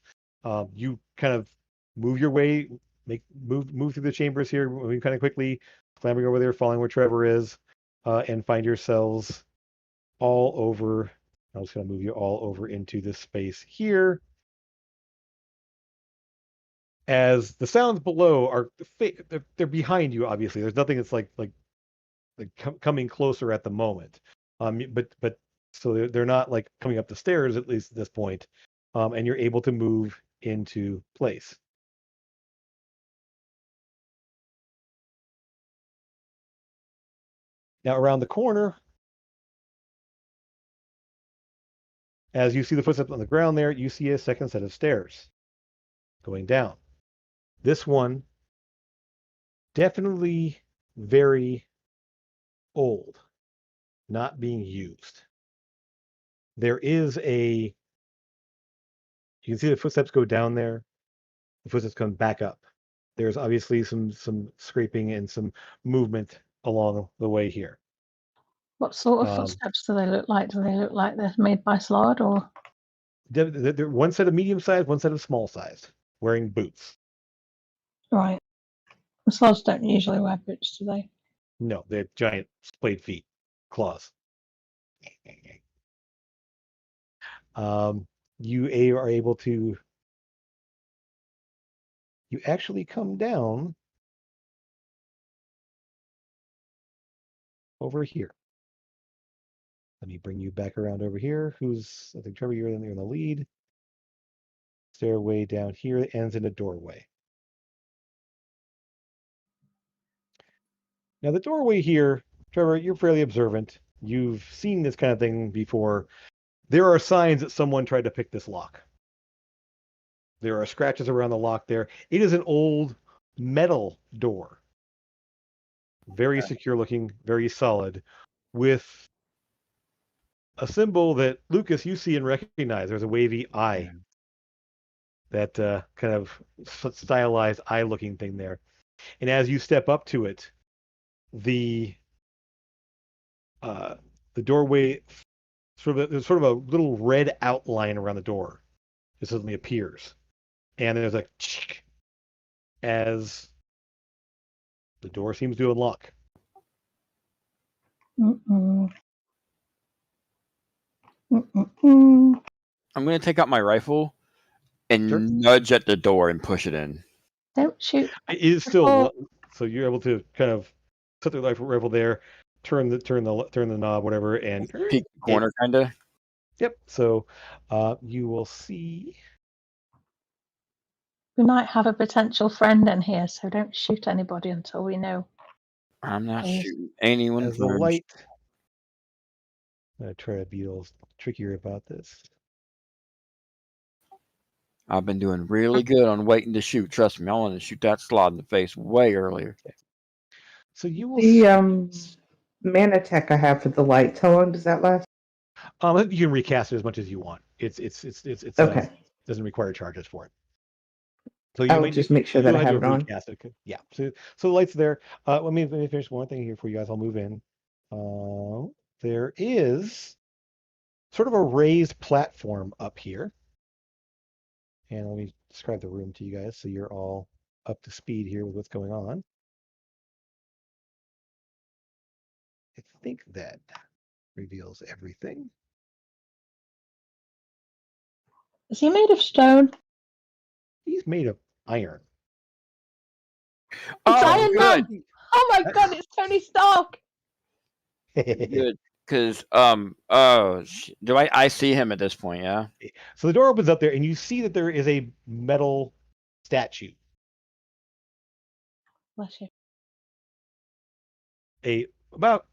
You kind of move your way, move through the chambers here, moving kind of quickly, clambering over there, following where Trevor is, and find yourselves all over. I'm just going to move you all over into this space here. As the sounds below are they're behind you, obviously. There's nothing that's like coming closer at the moment. But so they're not like coming up the stairs, at least at this point. And you're able to move into place. Now around the corner, as you see the footsteps on the ground there, you see a second set of stairs going down. This one definitely very old, not being used. There is you can see the footsteps go down there. The footsteps come back up. There's obviously some scraping and some movement along the way here. What sort of footsteps do they look like? Do they look like they're made by Slod, or? They're one set of medium sized, one set of small sized, wearing boots. Right. The Slods don't usually wear boots, do they? No, they're giant splayed feet, claws. You are able to. You actually come down over here. Let me bring you back around over here. I think Trevor, you're in the lead. Stairway down here ends in a doorway. Now the doorway here, Trevor, you're fairly observant. You've seen this kind of thing before. There are signs that someone tried to pick this lock. There are scratches around the lock there. It is an old metal door. Very secure looking, very solid, with a symbol that Lucas you see and recognize. There's a wavy eye. Yeah. That kind of stylized eye looking thing there. And as you step up to it, the doorway there's sort of a little red outline around the door. It suddenly appears, and there's a chick as the door seems to unlock. Mm-mm. Mm-mm. I'm going to take out my rifle and Sure. nudge at the door and push it in. Don't shoot. It is still so you're able to kind of put the rifle there, turn the knob, whatever, and Peek the corner, kind of. Yep. So you will see. We might have a potential friend in here, so don't shoot anybody until we know. I'm not Please. shooting anyone As the first. light. I'm gonna try to be a little trickier about this. I've been doing really good on waiting to shoot. Trust me, I wanted to shoot that Slod in the face way earlier. So you will The mana tech I have for the lights, how long does that last? you can recast it as much as you want. It's Okay. doesn't require charges for it. So I would just make sure that I have it on. recast it. Yeah. So the lights there. Let me finish one thing here for you guys. I'll move in. There is sort of a raised platform up here. And let me describe the room to you guys so you're all up to speed here with what's going on. I think that reveals everything. Is he made of stone? He's made of iron. It's Oh, Iron good. Man! Oh my god, it's Tony Stark! Good. Because, do I see him at this point, yeah? So the door opens up there, and you see that there is a metal statue, Bless you. about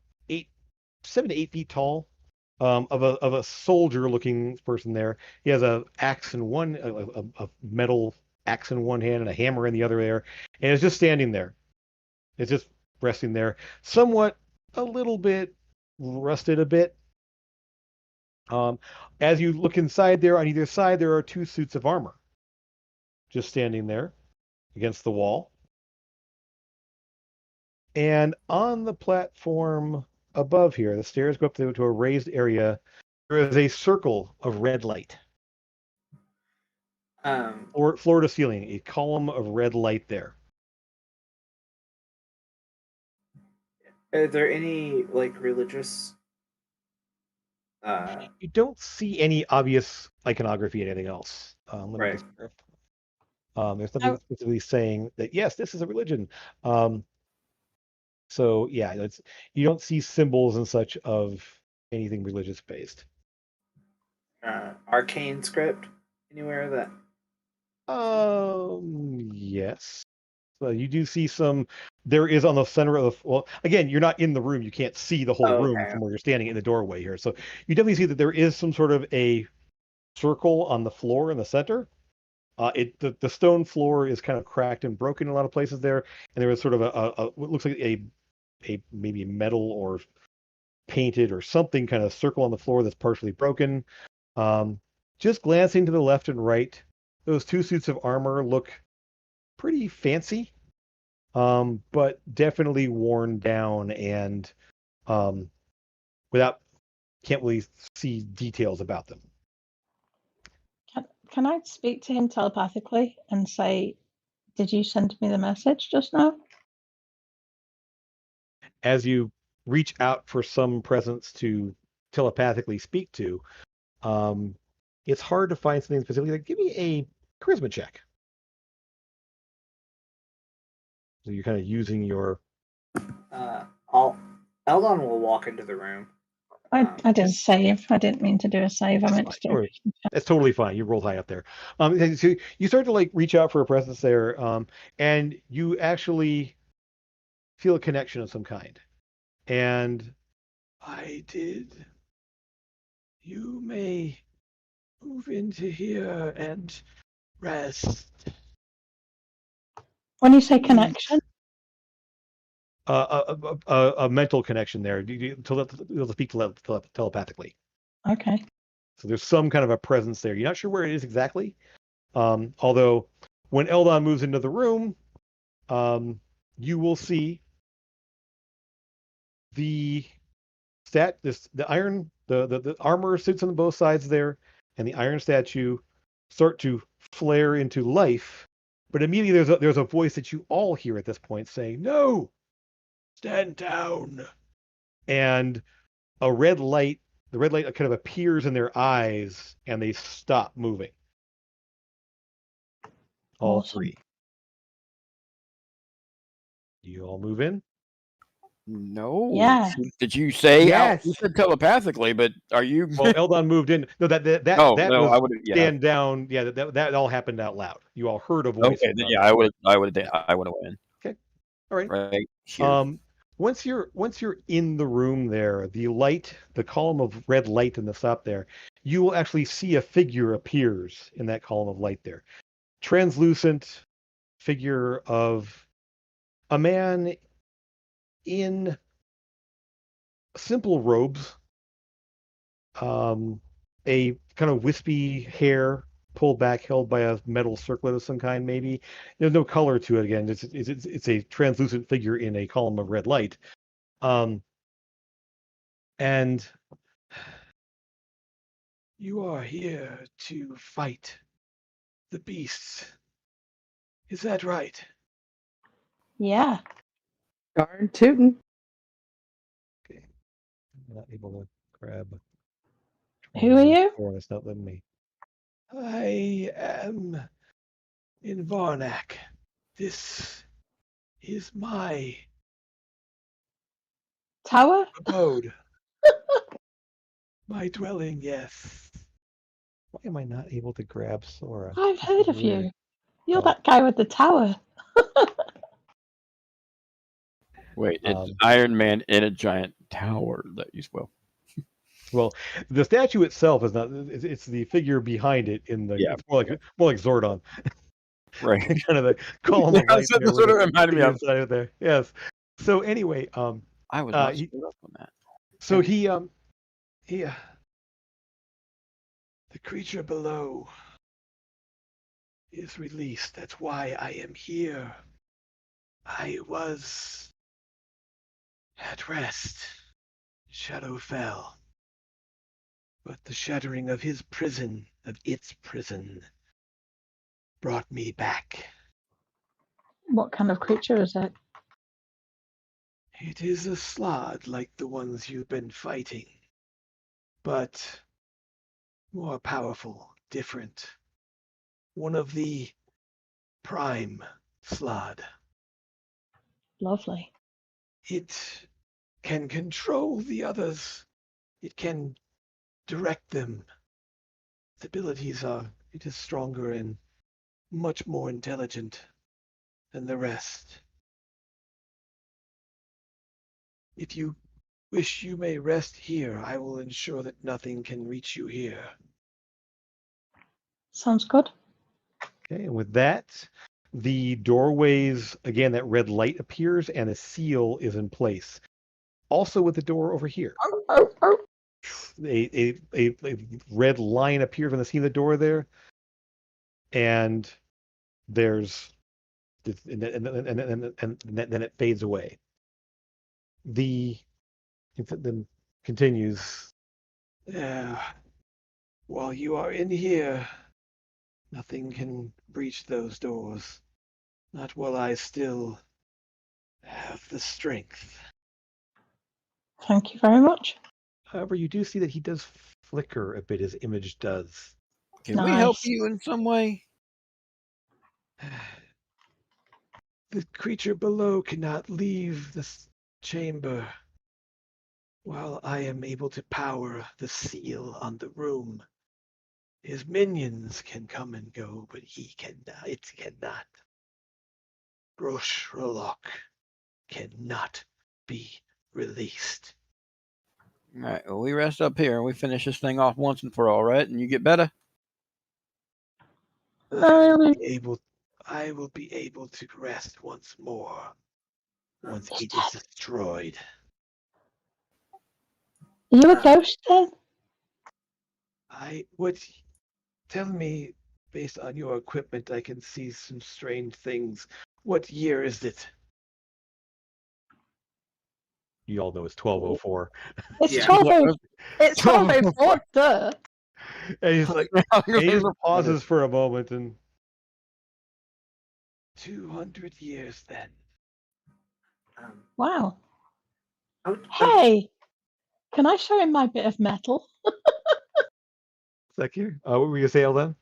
7 to 8 feet tall, of a soldier-looking person there. He has a axe in one, a metal axe in one hand and a hammer in the other there, and it's just standing there. It's just resting there, somewhat a little bit rusted a bit. As you look inside there, on either side, there are 2 suits of armor just standing there against the wall. And on the platform above here, the stairs go up to a raised area. There is a circle of red light. Floor to ceiling, a column of red light there. Are there any like religious? You don't see any obvious iconography or anything else. Let me Right. just verify. There's nothing specifically saying that yes, this is a religion. So yeah, you don't see symbols and such of anything religious based. Arcane script anywhere that? Yes. So you do see some. There is on the center of the. Well, again, you're not in the room. You can't see the whole room Okay. from where you're standing in the doorway here. So you definitely see that there is some sort of a circle on the floor in the center. The stone floor is kind of cracked and broken in a lot of places there, and there is sort of what looks like a maybe metal or painted or something kind of circle on the floor that's partially broken. Just glancing to the left and right, those 2 suits of armor look pretty fancy, but definitely worn down and can't really see details about them. Can I speak to him telepathically and say, did you send me the message just now? As you reach out for some presence to telepathically speak to, it's hard to find something specifically. Like, give me a charisma check. So you're kind of using your. Eldon will walk into the room. I did a save. I didn't mean to do a save. I meant to do. That's totally fine. You rolled high up there. So you start to like reach out for a presence there, and you actually feel a connection of some kind. And I did. You may move into here and rest. When you say connection, A mental connection there. You'll speak telepathically. okay. So there's some kind of a presence there. You're not sure where it is exactly. Although when Eldon moves into the room, you will see the armor suits on both sides there, and the iron statue start to flare into life. But immediately there's a voice that you all hear at this point saying, "No, stand down." And the red light kind of appears in their eyes, and they stop moving. All Awesome. 3. You all move in? No. Yeah. Did you say? Yes. You said telepathically, but are you? Well, Eldon moved in. No, that no, was I would. Yeah. stand down. Yeah, that all happened out loud. You all heard a voice. Okay. Yeah, I would have went in. Okay. All right. Right here. Once you're in the room there, the column of red light in the top there, you will actually see a figure appears in that column of light there. Translucent figure of a man in simple robes, a kind of wispy hair pulled back, held by a metal circlet of some kind, maybe. There's no color to it again. It's a translucent figure in a column of red light. And you are here to fight the beasts. Is that right? Yeah. Darn tootin'. Okay. I'm not able to grab. Who are you? It's not letting me. I am in Varnak. This is my Tower? abode. My dwelling, yes. Why am I not able to grab Sora? I've heard of Weird. you. You're that guy with the tower. Wait, it's Iron Man in a giant tower that you spoke. Well, the statue itself is not. It's the figure behind it in the. Yeah. It's more like Zordon. Right. Kind of the column of light That's what there this with sort of the reminded me figure of. inside of there. Yes. So anyway, I was not he, screwed up on that. so he the creature below is released. That's why I am here. I was at rest. Shadow fell. But the shattering of its prison, brought me back. What kind of creature is it? It is a slod like the ones you've been fighting, but more powerful, different. One of the prime slod. Lovely. It can control the others. It can direct them. Its abilities it is stronger and much more intelligent than the rest. If you wish, you may rest here. I will ensure that nothing can reach you here. Sounds good. Okay, and with that, the doorways, again, that red light appears and a seal is in place. Also with the door over here. A red line appears on the seam of the door there, and there's and then it fades away. Then continues. While you are in here, nothing can breach those doors. Not while I still have the strength. Thank you very much. However, you do see that he does flicker a bit, his image does. Can we help Nice. you in some way? The creature below cannot leave this chamber while I am able to power the seal on the room. His minions can come and go, but he cannot. It cannot. Grosh Rolok cannot be released. All right. Well, we rest up here and we finish this thing off once and for all, right? And you get better. I will be able to rest once more. Once it is destroyed. Are you a ghost then? Tell me, based on your equipment, I can see some strange things. What year is it? You all know it's 1204. It's Yeah. 12. It's 12:04. Duh. And he's like, and he just pauses for a moment and 200 years then. Wow. I would- Hey, can I show him my bit of metal? It's like here. What were you gonna say, Elden?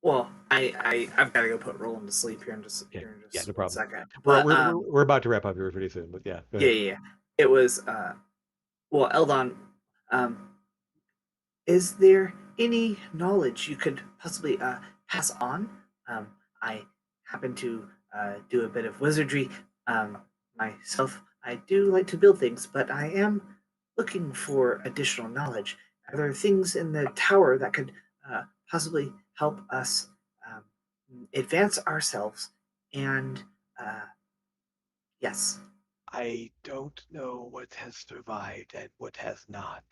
Well, I've got to go put Roland to sleep here in just Yeah, no one problem. second. We're, But, we're about to wrap up here pretty soon, but yeah. Go ahead. yeah. It was well, Eldon, is there any knowledge you could possibly pass on? I happen to do a bit of wizardry myself. I do like to build things, but I am looking for additional knowledge. Are there things in the tower that could possibly help us um, advance ourselves? And yes. I don't know what has survived and what has not.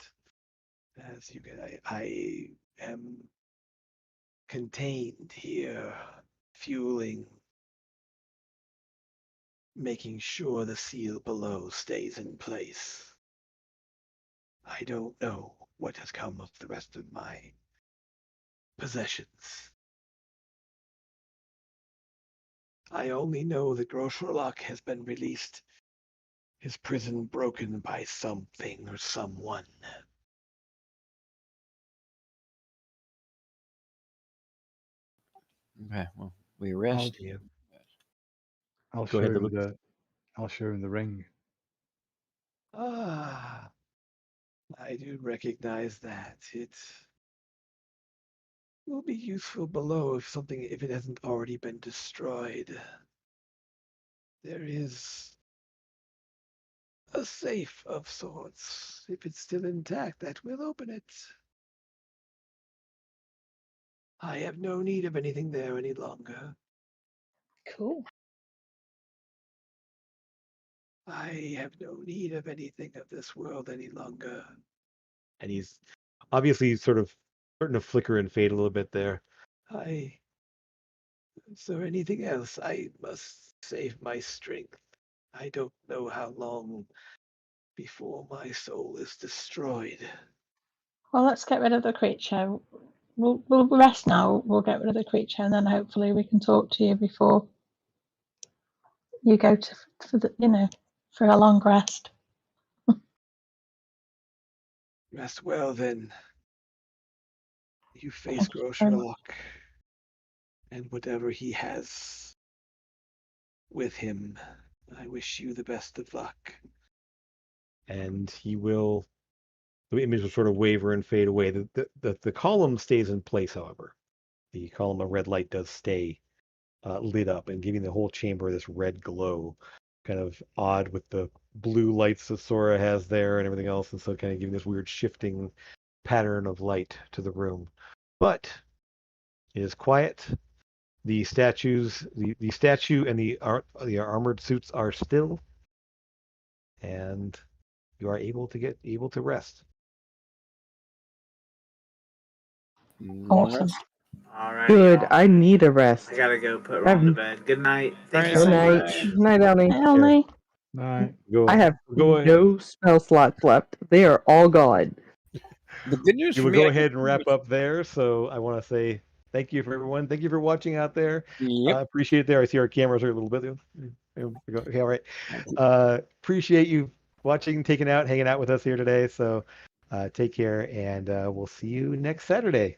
As you can, I am contained here, fueling, making sure the seal below stays in place. I don't know what has come of the rest of my possessions. I only know that Groshorlock has been released, his prison broken by something or someone. Okay. Well, we rest. I'll Go show ahead, him Lucas. I'll show him the ring. Ah, I do recognize that. It will be useful below if it hasn't already been destroyed. There is A safe of sorts. If it's still intact, that will open it. I have no need of anything there any longer. Cool. I have no need of anything of this world any longer. And he's obviously sort of starting to flicker and fade a little bit there. Is there anything else? I must save my strength. I don't know how long before my soul is destroyed. Well, let's get rid of the creature. We'll rest now. We'll get rid of the creature, and then hopefully we can talk to you before you go for a long rest. Rest well then. You face Thank you very much. Sherlock and whatever he has with him. I wish you the best of luck. And he will. The image will sort of waver and fade away. The column stays in place, however. The column of red light does stay lit up and giving the whole chamber this red glow, kind of odd with the blue lights that Sora has there and everything else, and so kind of giving this weird shifting pattern of light to the room. But it is quiet. The statues, the statue and the armored suits are still, and you are able to rest. Long Awesome. rest. All right. Good. I need a rest. I gotta go put Ron to bed. Good night. Thank you Good so night. much. Good night, Ellie. Ellie. Right. I have Go ahead. no spell slots left. They are all gone. The good news You for will me, go I can ahead and wrap up there. So I want to say thank you for everyone. Thank you for watching out there. Yep. Appreciate it there. I see our cameras are a little bit. Okay, all right. Appreciate you watching, hanging out with us here today. So take care, and we'll see you next Saturday.